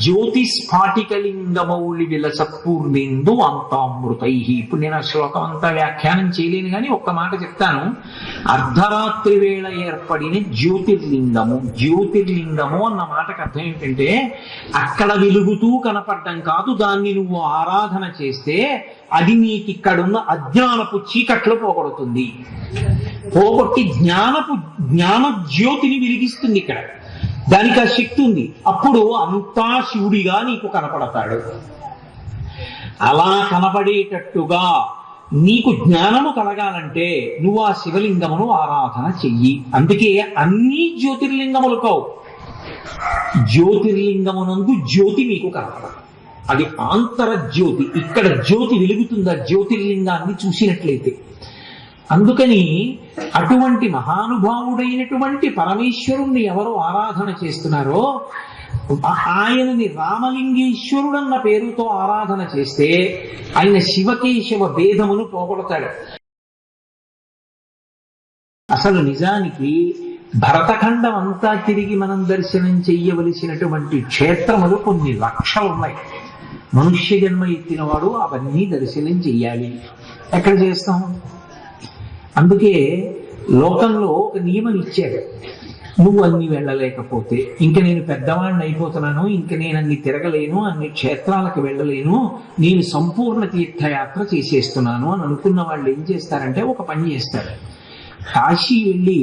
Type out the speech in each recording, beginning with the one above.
జ్యోతిస్ఫాటికలింగమౌళి విలసత్పూర్ణేందు అంతామృతై. ఇప్పుడు నేను ఆ శ్లోకం అంతా వ్యాఖ్యానం చేయలేను కానీ ఒక్క మాట చెప్తాను. అర్ధరాత్రి వేళ ఏర్పడిన జ్యోతిర్లింగము. జ్యోతిర్లింగము అన్న మాటకు అర్థం ఏంటంటే అక్కడ వెలుగుతూ కనపడటం కాదు, దాన్ని నువ్వు ఆరాధన చేస్తే అది నీకు ఇక్కడున్న అజ్ఞానపు చీకట్లు పోగొడుతుంది, పోగొట్టి జ్ఞాన జ్యోతిని వెలిగిస్తుంది. ఇక్కడ దానికి ఆ శక్తి ఉంది. అప్పుడు అంతా శివుడిగా నీకు కనపడతాడు. అలా కనపడేటట్టుగా నీకు జ్ఞానము కలగాలంటే నువ్వు ఆ శివలింగమును ఆరాధన చెయ్యి. అందుకే అన్ని జ్యోతిర్లింగములు కావు, జ్యోతిర్లింగమునందు జ్యోతి మీకు కనపడదు. అది ఆంతర జ్యోతి. ఇక్కడ జ్యోతి వెలుగుతుంది ఆ జ్యోతిర్లింగాన్ని చూసినట్లయితే. అందుకని అటువంటి మహానుభావుడైనటువంటి పరమేశ్వరుణ్ణి ఎవరు ఆరాధన చేస్తున్నారో ఆయనని రామలింగేశ్వరుడన్న పేరుతో ఆరాధన చేస్తే ఆయన శివకేశవ భేదమును పోగొడతాడు. అసలు నిజానికి భరతఖండం అంతా తిరిగి మనం దర్శనం చెయ్యవలసినటువంటి క్షేత్రములు కొన్ని లక్షలున్నాయి. మనుష్య జన్మ ఎత్తినవాడు అవన్నీ దర్శనం చెయ్యాలి. ఎక్కడ చేస్తాం? అందుకే లోకంలో ఒక నియమం ఇచ్చాడు. నువ్వు అన్ని వెళ్ళలేకపోతే ఇంక నేను పెద్దవాడిని అయిపోతున్నాను, ఇంక నేను అన్ని తిరగలేను, అన్ని క్షేత్రాలకు వెళ్ళలేను, నేను సంపూర్ణ తీర్థయాత్ర చేసేస్తున్నాను అని అనుకున్న వాళ్ళు ఏం చేస్తారంటే ఒక పని చేస్తారు. కాశీ వెళ్ళి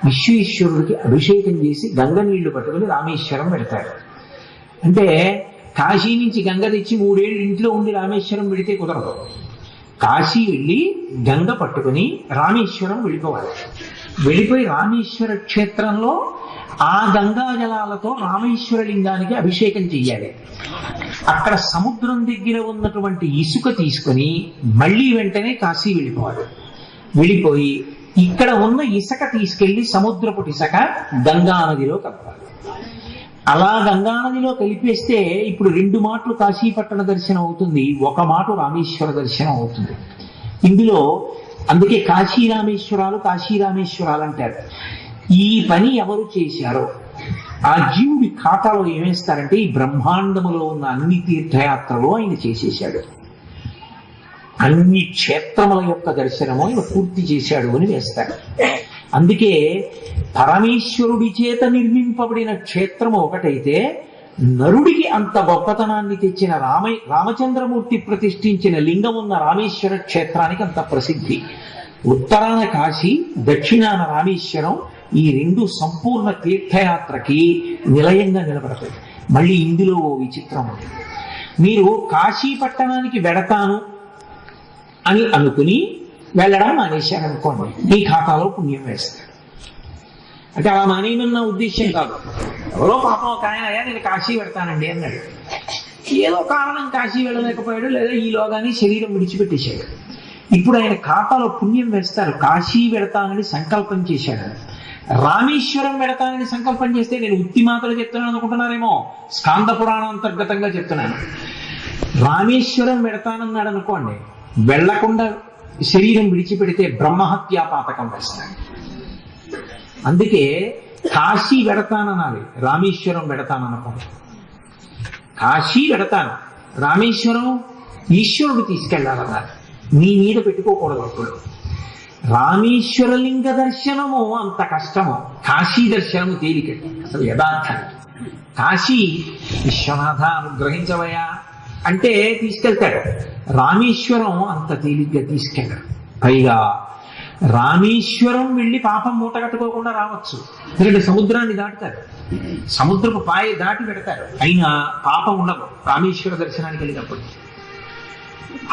విశ్వేశ్వరుడికి అభిషేకం చేసి గంగ నీళ్లు పట్టుకుని రామేశ్వరం పెడతారు. అంటే కాశీ నుంచి గంగ తెచ్చి 3 ఏళ్ళు ఇంట్లో ఉండి రామేశ్వరం పెడితే కుదరదు. కాశీ వెళ్ళి గంగ పట్టుకుని రామేశ్వరం వెళ్ళిపోవాలి. వెళ్ళిపోయి రామేశ్వర క్షేత్రంలో ఆ గంగా జలాలతో రామేశ్వర లింగానికి అభిషేకం చెయ్యాలి. అక్కడ సముద్రం దగ్గర ఉన్నటువంటి ఇసుక తీసుకొని మళ్ళీ వెంటనే కాశీ వెళ్ళిపోవాలి. వెళ్ళిపోయి ఇక్కడ ఉన్న ఇసుక తీసుకెళ్లి సముద్రపు ఇసుక గంగా నదిలో కలపాలి. అలా గంగా నదిలో కలిపేస్తే ఇప్పుడు 2 మాటలు కాశీపట్టణ దర్శనం అవుతుంది, 1 మాట రామేశ్వర దర్శనం అవుతుంది. ఇందులో అందుకే కాశీ రామేశ్వరాలు అంటారు. ఈ పని ఎవరు చేశారో ఆ జీవుడి ఖాతాలో ఏమేస్తారంటే ఈ బ్రహ్మాండములో ఉన్న అన్ని తీర్థయాత్రలు ఆయన చేసేశాడు, అన్ని క్షేత్రముల యొక్క దర్శనము ఆయన పూర్తి చేశాడు అని వేస్తారు. అందుకే పరమేశ్వరుడి చేత నిర్మింపబడిన క్షేత్రము ఒకటైతే నరుడికి అంత గొప్పతనాన్ని తెచ్చిన రామచంద్రమూర్తి ప్రతిష్ఠించిన లింగం ఉన్న రామేశ్వర క్షేత్రానికి అంత ప్రసిద్ధి. ఉత్తరాన కాశీ, దక్షిణాన రామేశ్వరం, ఈ 2 సంపూర్ణ తీర్థయాత్రకి నిలయంగా నిలబడతాయి. మళ్ళీ ఇందులో ఓ విచిత్రం ఉంది. మీరు కాశీ పట్టణానికి వెడతాను అని అనుకుని వెళ్ళడం మానేశారనుకోండి, మీ ఖాతాలో పుణ్యం వేస్తారు. అంటే అలా మానేయమన్న ఉద్దేశ్యం కాదు. ఎవరో పాపం ఒక ఆయన నేను కాశీ పెడతానండి అన్నాడు. ఏదో కారణం కాశీ వెళ్ళలేకపోయాడు, లేదా ఈలోగానే శరీరం విడిచిపెట్టేశాడు. ఇప్పుడు ఆయన ఖాతాలో పుణ్యం వేస్తారు. కాశీ పెడతానని సంకల్పం చేశాడు. రామేశ్వరం పెడతానని సంకల్పం చేస్తే నేను ఉత్తి మాటలు చెప్తున్నాను అనుకుంటున్నారేమో, స్కాంద పురాణం అంతర్గతంగా చెప్తున్నాను. రామేశ్వరం పెడతానన్నాడు అనుకోండి, వెళ్లకుండా శరీరం విడిచిపెడితే బ్రహ్మహత్యా పాతకం వేస్తాడు. అందుకే కాశీ వెడతాననాలి, రామేశ్వరం వెడతాననుకోండి. కాశీ వెడతాను, రామేశ్వరం ఈశ్వరుడు తీసుకెళ్లాలన్నారు, నీ మీద పెట్టుకోకూడదు. అప్పుడు రామేశ్వరలింగ దర్శనము అంత కష్టము, కాశీ దర్శనము తేలిక. అసలు యథార్థానికి కాశీ విశ్వనాథ అనుగ్రహించవయా అంటే తీసుకెళ్తాడు, రామేశ్వరం అంత తేలిగ్గా తీసుకెళ్ళాడు. పైగా రామేశ్వరం వెళ్ళి పాపం మూట కట్టుకోకుండా రావచ్చు, ఎందుకంటే సముద్రాన్ని దాటుతారు, సముద్రపు పాయ దాటి పెడతారు, అయినా పాపం ఉండదు రామేశ్వర దర్శనానికి వెళ్ళినప్పుడు.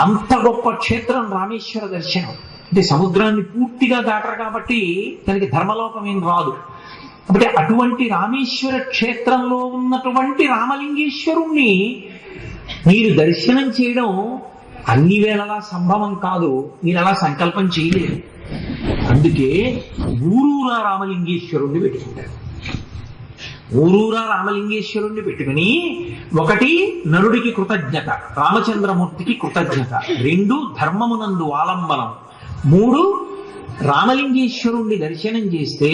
అంత గొప్ప క్షేత్రం రామేశ్వర దర్శనం. అంటే సముద్రాన్ని పూర్తిగా దాటరు కాబట్టి దానికి ధర్మలోపం ఏం రాదు. కాబట్టి అటువంటి రామేశ్వర క్షేత్రంలో ఉన్నటువంటి రామలింగేశ్వరుణ్ణి మీరు దర్శనం చేయడం అన్ని వేళలా సంభవం కాదు, మీరు అలా సంకల్పం చేయలేరు. అందుకే ఊరూరా రామలింగేశ్వరుణ్ణి పెట్టుకుంటారు. ఊరూరా రామలింగేశ్వరుణ్ణి పెట్టుకుని, 1 నరుడికి కృతజ్ఞత, రామచంద్రమూర్తికి కృతజ్ఞత, 2 ధర్మమునందు ఆలంబనం, 3 రామలింగేశ్వరుణ్ణి దర్శనం చేస్తే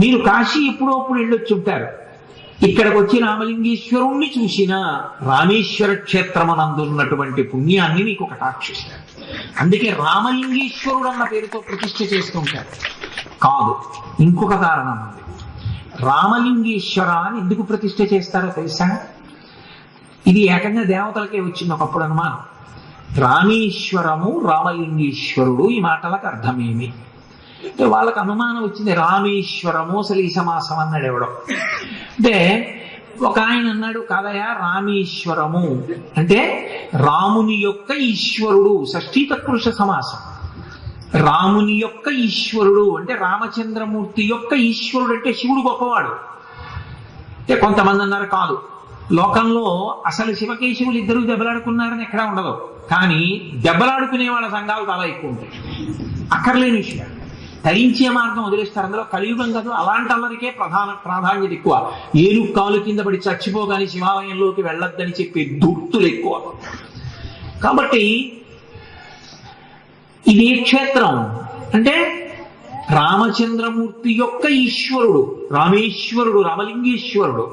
మీరు కాశీ ఎప్పుడో అప్పుడు వెళ్ళొచ్చుంటారు. ఇక్కడికి వచ్చి రామలింగేశ్వరుణ్ణి చూసినా రామేశ్వర క్షేత్రమనందున్నటువంటి పుణ్యాన్ని నీకు కటాక్షిస్తాడు. అందుకే రామలింగేశ్వరుడు అన్న పేరుతో ప్రతిష్ఠ చేస్తుంటారు. కాదు, ఇంకొక కారణం ఉంది. రామలింగేశ్వర అని ఎందుకు ప్రతిష్ఠ చేస్తారో తెలుసా? ఇది ఏకంగా దేవతలకే వచ్చింది ఒకప్పుడు అనుమానం. రామేశ్వరము రామలింగేశ్వరుడు ఈ మాటలకు అర్థమేమి అంటే వాళ్ళకు అనుమానం వచ్చింది. రామేశ్వరము అసలు ఈ సమాసం అన్నాడు ఎవడో. అంటే ఒక ఆయన అన్నాడు, కాదయా రామేశ్వరము అంటే రాముని యొక్క ఈశ్వరుడు, షష్ఠీ తత్పురుష సమాసం. రాముని యొక్క ఈశ్వరుడు అంటే రామచంద్రమూర్తి యొక్క ఈశ్వరుడు అంటే శివుడు గొప్పవాడు. అంటే కొంతమంది అన్నారు కాదు, లోకంలో అసలు శివకేశవులు ఇద్దరు దెబ్బలాడుకున్నారని ఎక్కడా ఉండదు, కానీ దెబ్బలాడుకునే వాళ్ళ సంఘాలు చాలా ఎక్కువ ఉంటాయి. అక్కర్లేని విషయం, తరించే మార్గం వదిలేస్తారు. అందులో కలియుగం కాదు, అలాంటి అల్లరికే ప్రాధాన్యత ఎక్కువ. ఏను కాలు కింద పడి చచ్చిపోగాని శివాలయంలోకి వెళ్ళొద్దని చెప్పే దుర్తులు ఎక్కువ. కాబట్టి ఇదే క్షేత్రం అంటే రామచంద్రమూర్తి యొక్క ఈశ్వరుడు, రామేశ్వరుడు, రామలింగేశ్వరుడు,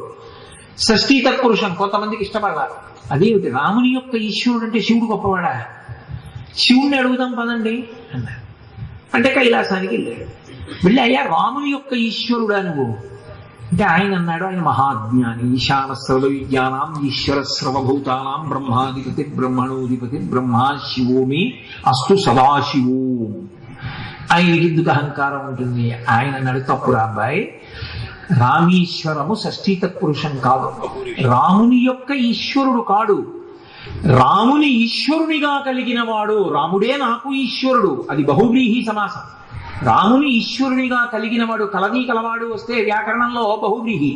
షష్ఠీ తత్పురుషం. కొంతమందికి ఇష్టపడాలి. అదేమిటి రాముని యొక్క ఈశ్వరుడు అంటే శివుడు గొప్పవాడా? శివుణ్ణి అడుగుదాం పదండి అన్నారు. అంటే కైలాసానికి వెళ్ళాడు. వెళ్ళి అయ్యా రాముని యొక్క ఈశ్వరుడా నువ్వు అంటే ఆయన అన్నాడు, ఆయన మహాజ్ఞాని, ఈశాన సర్వ విజ్ఞానాం ఈశ్వర సర్వభూతానాం బ్రహ్మాధిపతి బ్రహ్మణోధిపతి బ్రహ్మా శివోమి అస్తు సదాశివో. ఆయనకి ఎందుకు అహంకారం ఉంటుంది? ఆయన అన్నాడు, తప్పురా అబ్బాయి, రామేశ్వరము షష్ఠీ తత్పురుషం కాదు, రాముని యొక్క ఈశ్వరుడు కాడు, రాముని ఈశ్వరునిగా కలిగిన వాడు. రాముడే నాకు ఈశ్వరుడు, అది బహువ్రీహి సమాసం. రాముని ఈశ్వరునిగా కలిగిన వాడు, కలది కలవాడు వస్తే వ్యాకరణంలో బహువ్రీహి,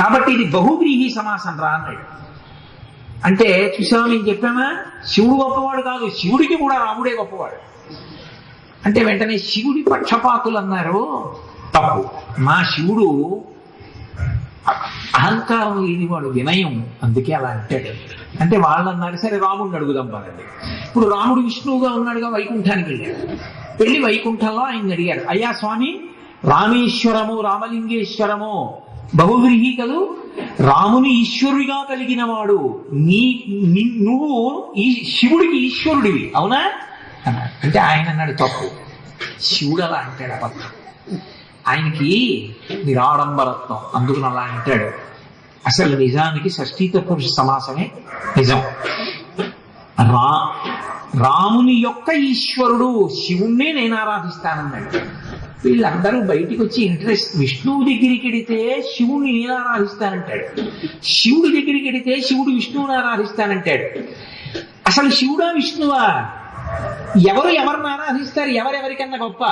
కాబట్టి ఇది బహువ్రీహి సమాసం రా అన్నాడు. అంటే చూసావా, నేను చెప్పామా, శివుడు గొప్పవాడు కాదు, శివుడికి కూడా రాముడే గొప్పవాడు. అంటే వెంటనే శివుడి పక్షపాతులు అన్నారు, తప్పు, మా శివుడు అహంకారం లేనివాడు, వినయం, అందుకే అలా అంటాడు. అంటే వాళ్ళు అన్నారు, సరే రాముడిని అడుగుదాం పదండి. ఇప్పుడు రాముడు విష్ణువుగా ఉన్నాడుగా, వైకుంఠానికి వెళ్ళాడు. వెళ్ళి వైకుంఠంలో ఆయన అడిగారు, అయ్యా స్వామి, రామేశ్వరము రామలింగేశ్వరము బహువ్రీహి కదూ, రాముని ఈశ్వరుడిగా కలిగిన వాడు, నువ్వు ఈ శివుడికి ఈశ్వరుడివి అవునా అన్నాడు. అంటే ఆయన అన్నాడు, తప్పు, శివుడు అలా అంటాడు, అబద్ధం, ఆయనకి నిరాడంబరత్వం, అందుకని అలా అంటాడు. అసలు నిజానికి షష్ఠీ తత్పురుష సమాసమే నిజం. రాముని యొక్క ఈశ్వరుడు, శివుణ్ణే నేను ఆరాధిస్తానన్నాడు. వీళ్ళందరూ బయటికి వచ్చి ఇంట్రెస్ట్, విష్ణువు దగ్గరికి వెడితే శివుణ్ణి నేను ఆరాధిస్తానంటాడు, శివుడి దగ్గరికి వెడితే శివుడు విష్ణువుని ఆరాధిస్తానంటాడు. అసలు శివుడా విష్ణువా? ఎవరు ఎవరిని ఆరాధిస్తారు? ఎవరెవరికన్నా గొప్ప?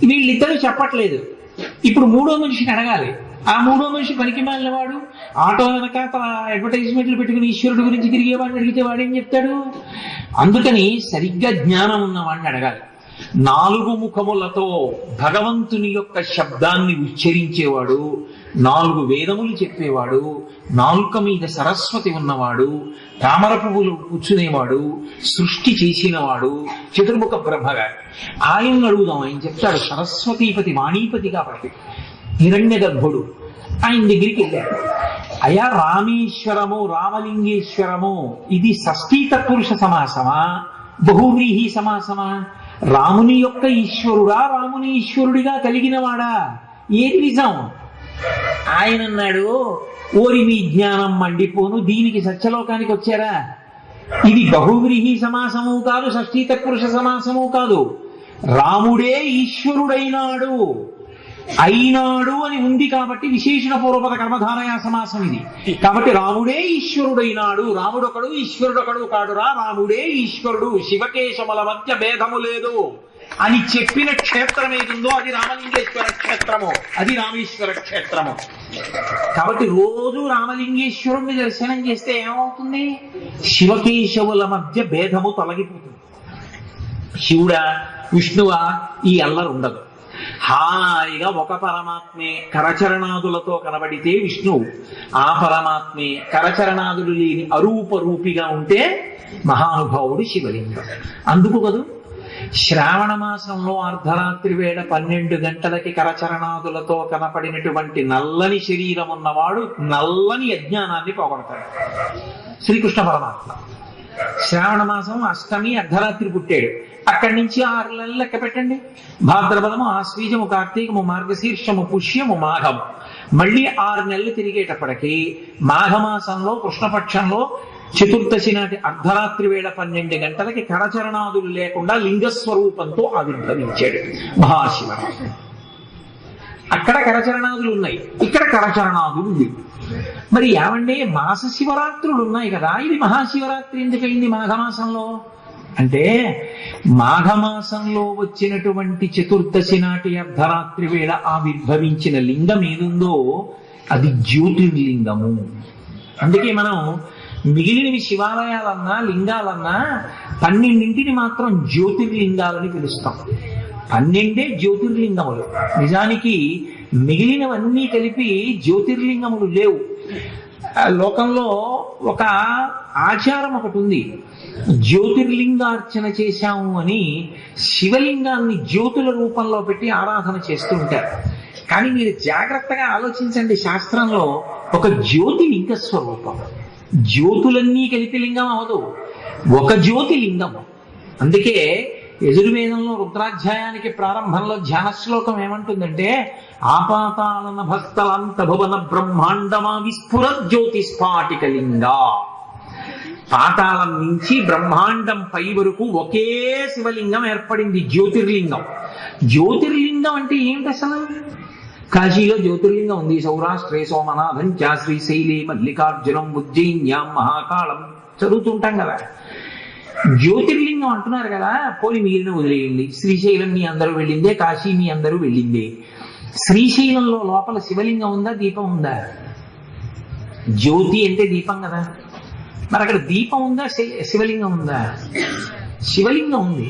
వీళ్ళిద్దరూ చెప్పట్లేదు. ఇప్పుడు మూడో మనిషిని అడగాలి. ఆ మూడో మనిషి పనికి మాలిన వాడు, ఆటో వెనక అడ్వర్టైజ్మెంట్లు పెట్టుకుని ఈశ్వరుడు గురించి తిరిగేవాడిని అడిగితే వాడేం చెప్తాడు? అందుకని సరిగ్గా జ్ఞానం ఉన్నవాడిని అడగాలి. 4 ముఖములతో భగవంతుని యొక్క శబ్దాన్ని ఉచ్చరించేవాడు, 4 వేదములు చెప్పేవాడు, నాలుక మీద సరస్వతి ఉన్నవాడు, తామర పువ్వులు కూర్చునేవాడు, సృష్టి చేసినవాడు, చతుర్ముఖ బ్రహ్మగారు. ఆయన్ని అడుగుదాం, ఆయన చెప్తాడు. సరస్వతీపతి, వాణీపతి కాబట్టి హిరణ్య గర్భుడు. ఆయన దగ్గరికి వెళ్ళాడు, అయా రామేశ్వరము రామలింగేశ్వరము ఇది షష్ఠీ తత్పురుష సమాసమా బహువ్రీహి సమాసమా? రాముని యొక్క ఈశ్వరుడా, రాముని ఈశ్వరుడిగా కలిగినవాడా? ఏది నిజం? ఆయన అన్నాడు, ఓరి మీ జ్ఞానం మండిపోను, దీనికి సత్యలోకానికి వచ్చారా? ఇది బహువ్రీహి సమాసము కాదు, షష్ఠీ తత్పురుష సమాసము కాదు. రాముడే ఈశ్వరుడైనాడు, అయినాడు అని ఉంది కాబట్టి విశేషణ పూర్వపద కర్మధారయా సమాసం ఇది. కాబట్టి రాముడే ఈశ్వరుడైనాడు, రాముడొకడు ఈశ్వరుడొకడు కాడురా, రాముడే ఈశ్వరుడు, శివకేశముల మధ్య భేదము లేదు అని చెప్పిన క్షేత్రం ఏదుందో అది రామలింగేశ్వర క్షేత్రము, అది రామేశ్వర క్షేత్రము. కాబట్టి రోజు రామలింగేశ్వరుణ్ణి దర్శనం చేస్తే ఏమవుతుంది? శివకేశవుల మధ్య భేదము తొలగిపోతుంది. శివుడా విష్ణువా ఈ అల్లరు ఉండదు. హాయిగా ఒక పరమాత్మే కరచరణాదులతో కనబడితే విష్ణువు, ఆ పరమాత్మే కరచరణాదులు లేని అరూప రూపిగా ఉంటే మహానుభావుడు శివలింగం. అందుకు కదూ శ్రావణ మాసంలో అర్ధరాత్రి వేళ 12 గంటలకి కరచరణాదులతో కనపడినటువంటి నల్లని శరీరం ఉన్నవాడు నల్లని అజ్ఞానాన్ని పోగొడతాడు. శ్రీకృష్ణ పరమాత్మ శ్రావణ మాసం అష్టమి అర్ధరాత్రి పుట్టాడు. అక్కడి నుంచి 6 నెలలు లెక్క పెట్టండి. భాద్రపదము, ఆశ్వీజము, కార్తీకము, మార్గశీర్షము, పుష్యము, మాఘము. మళ్ళీ 6 నెలలు తిరిగేటప్పటికీ మాఘమాసంలో కృష్ణపక్షంలో చతుర్దశి నాటి అర్ధరాత్రి వేళ 12 గంటలకి కరచరణాదులు లేకుండా లింగస్వరూపంతో ఆవిర్భవించాడు మహాశివరాత్రి. అక్కడ కరచరణాదులు ఉన్నాయి, ఇక్కడ కరచరణాదులు లేవు. మరి ఏమంటే మాస శివరాత్రులు ఉన్నాయి కదా, ఇది మహాశివరాత్రి ఎందుకైంది మాఘమాసంలో అంటే, మాఘమాసంలో వచ్చినటువంటి చతుర్దశి నాటి అర్ధరాత్రి వేళ ఆవిర్భవించిన లింగం ఏదుందో అది జ్యోతిర్లింగము. అందుకే మనం మిగిలినవి శివాలయాలన్నా లింగాలన్నా 12 మాత్రం జ్యోతిర్లింగాలని పిలుస్తాం. 12 జ్యోతిర్లింగములు. నిజానికి మిగిలినవన్నీ కలిపి జ్యోతిర్లింగములు లేవు. లోకంలో ఒక ఆచారం ఒకటి ఉంది, జ్యోతిర్లింగార్చన చేశాము అని శివలింగాన్ని జ్యోతుల రూపంలో పెట్టి ఆరాధన చేస్తూ ఉంటారు. కానీ మీరు జాగ్రత్తగా ఆలోచించండి, శాస్త్రంలో ఒక జ్యోతి లింగ స్వరూపం. జ్యోతులన్నీ కలిపి లింగం అవదు, ఒక జ్యోతి లింగము. అందుకే యజుర్వేదంలో రుద్రాధ్యాయానికి ప్రారంభంలో ధ్యాన శ్లోకం ఏమంటుందంటే, ఆపాతాళన భక్తలంత భువన బ్రహ్మాండమా విస్ఫుర జ్యోతి స్ఫాటిక లింగ. పాతాళం నుంచి బ్రహ్మాండం పై వరకు ఒకే శివలింగం ఏర్పడింది, జ్యోతిర్లింగం. జ్యోతిర్లింగం అంటే ఏమిటి అసలు? కాశీలో జ్యోతిర్లింగం ఉంది, సౌరాష్ట్రే సోమనాథం చ శ్రీశైలే మల్లికార్జునం ఉజ్జయిన్యాం మహాకాళం చదువుతుంటాం కదా. జ్యోతిర్లింగం అంటున్నారు కదా, పోలి మిగిలిన వదిలేయండి. శ్రీశైలం మీ అందరూ వెళ్ళిందే, కాశీ మీ అందరూ వెళ్ళిందే. శ్రీశైలంలో లోపల శివలింగం ఉందా, దీపం ఉందా? జ్యోతి అంటే దీపం కదా, మరి అక్కడ దీపం ఉందా, శివలింగం ఉందా? శివలింగం ఉంది,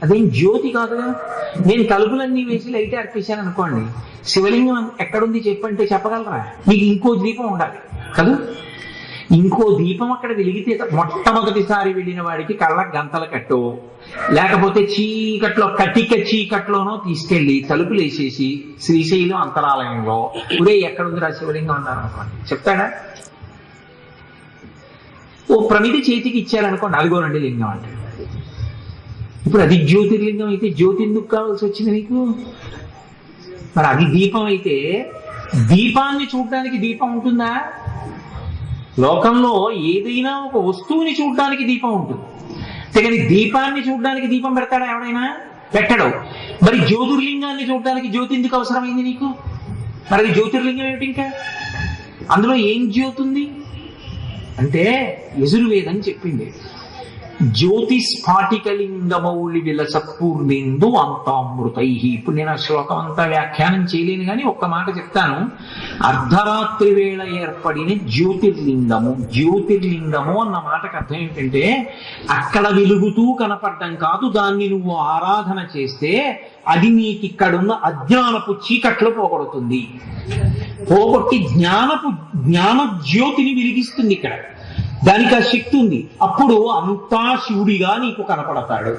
అదేం జ్యోతి కాదుగా. నేను తలుపులన్నీ వేసి లైట్ అర్పించాను అనుకోండి, శివలింగం ఎక్కడుంది చెప్పంటే చెప్పగలరా? మీకు ఇంకో దీపం ఉండాలి కదా. ఇంకో దీపం అక్కడ వెలిగితే మొట్టమొదటిసారి వెళ్ళిన వాడికి కళ్ళ గంతల కట్టో, లేకపోతే చీకట్లో కటిక చీకట్లోనో తీసుకెళ్లి తలుపులు వేసేసి శ్రీశైలం అంతరాలయంలో ఒరే ఎక్కడుందిరా శివలింగం అన్నారు అనుకోండి, చెప్తాడా? ఓ ప్రమిది చేతికి ఇచ్చారనుకోండి, అదిగోనండి లింగం అంటే. ఇప్పుడు అది జ్యోతిర్లింగం అయితే జ్యోతి ఎందుకు కావాల్సి వచ్చింది నీకు? మరి అది దీపం అయితే దీపాన్ని చూడడానికి దీపం ఉంటుందా? లోకంలో ఏదైనా ఒక వస్తువుని చూడడానికి దీపం ఉంటుంది, కానీ దీపాన్ని చూడడానికి దీపం పెడతాడా ఎవడైనా? పెట్టడు. మరి జ్యోతిర్లింగాన్ని చూడడానికి జ్యోతి ఎందుకు అవసరమైంది నీకు? మరి అది జ్యోతిర్లింగం ఏమిటి? ఇంకా అందులో ఏం జ్యోతి ఉంది అంటే, యజుర్వేదం చెప్పింది, జ్యోతి స్ఫాటికలింగమౌళి విలసత్పూర్ణేందు అంతామృతై. ఇప్పుడు నేను ఆ శ్లోకం అంతా వ్యాఖ్యానం చేయలేను కానీ ఒక్క మాట చెప్తాను. అర్ధరాత్రి వేళ ఏర్పడిన జ్యోతిర్లింగము. జ్యోతిర్లింగము అన్న మాటకు అర్థం ఏంటంటే, అక్కడ వెలుగుతూ కనపడటం కాదు, దాన్ని నువ్వు ఆరాధన చేస్తే అది నీకు ఇక్కడున్న అజ్ఞానపు చీకట్లు పోగొడుతుంది, పోగొట్టి జ్ఞాన జ్యోతిని వెలిగిస్తుంది. ఇక్కడ దానికి ఆ శక్తి ఉంది. అప్పుడు అంతా శివుడిగా నీకు కనపడతాడు.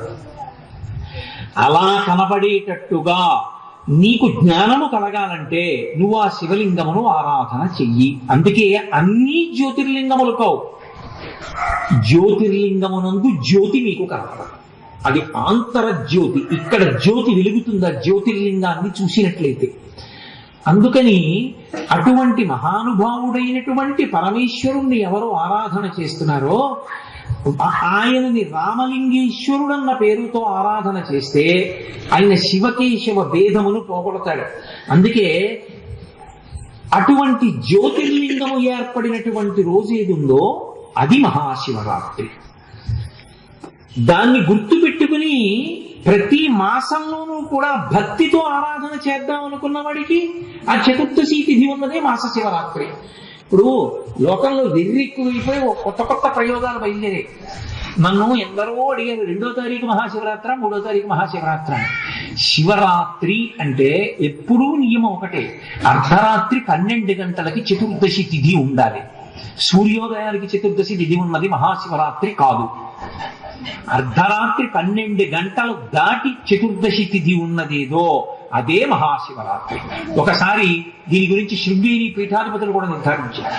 అలా కనపడేటట్టుగా నీకు జ్ఞానము కలగాలంటే నువ్వు ఆ శివలింగమును ఆరాధన చెయ్యి. అందుకే అన్ని జ్యోతిర్లింగములు కావు, జ్యోతిర్లింగమునందు జ్యోతి నీకు కనపడదు, అది ఆంతరజ్యోతి. ఇక్కడ జ్యోతి వెలుగుతుందా జ్యోతిర్లింగాన్ని చూసినట్లయితే. అందుకని అటువంటి మహానుభావుడైనటువంటి పరమేశ్వరుణ్ణి ఎవరు ఆరాధన చేస్తున్నారో ఆయనని రామలింగేశ్వరుడన్న పేరుతో ఆరాధన చేస్తే ఆయన శివకేశవ భేదమును పోగొడతాడు. అందుకే అటువంటి జ్యోతిర్లింగము ఏర్పడినటువంటి రోజు ఏది ఉందో అది మహాశివరాత్రి. దాన్ని గుర్తు పెట్టుకుని ప్రతి మాసంలోనూ కూడా భక్తితో ఆరాధన చేద్దాం అనుకున్న వాడికి ఆ చతుర్దశి తిథి ఉన్నదే మాస శివరాత్రి. ఇప్పుడు లోకంలో వెర్రెక్కువైపోయి కొత్త కొత్త ప్రయోగాలు బయలుదేరాయి. నన్ను ఎందరో అడిగారు, 2వ తారీఖు మహాశివరాత్రి, 3వ తారీఖు మహాశివరాత్రి. శివరాత్రి అంటే ఎప్పుడూ నియమం ఒకటే, అర్ధరాత్రి 12 గంటలకి చతుర్దశి తిథి ఉండాలి. సూర్యోదయానికి చతుర్దశి తిథి ఉన్నది మహాశివరాత్రి కాదు. అర్ధరాత్రి 12 గంటలు దాటి చతుర్దశి తిథి ఉన్నదేదో అదే మహాశివరాత్రి. ఒకసారి దీని గురించి శృంగేరి పీఠాధిపతులు కూడా నిర్ధారించారు.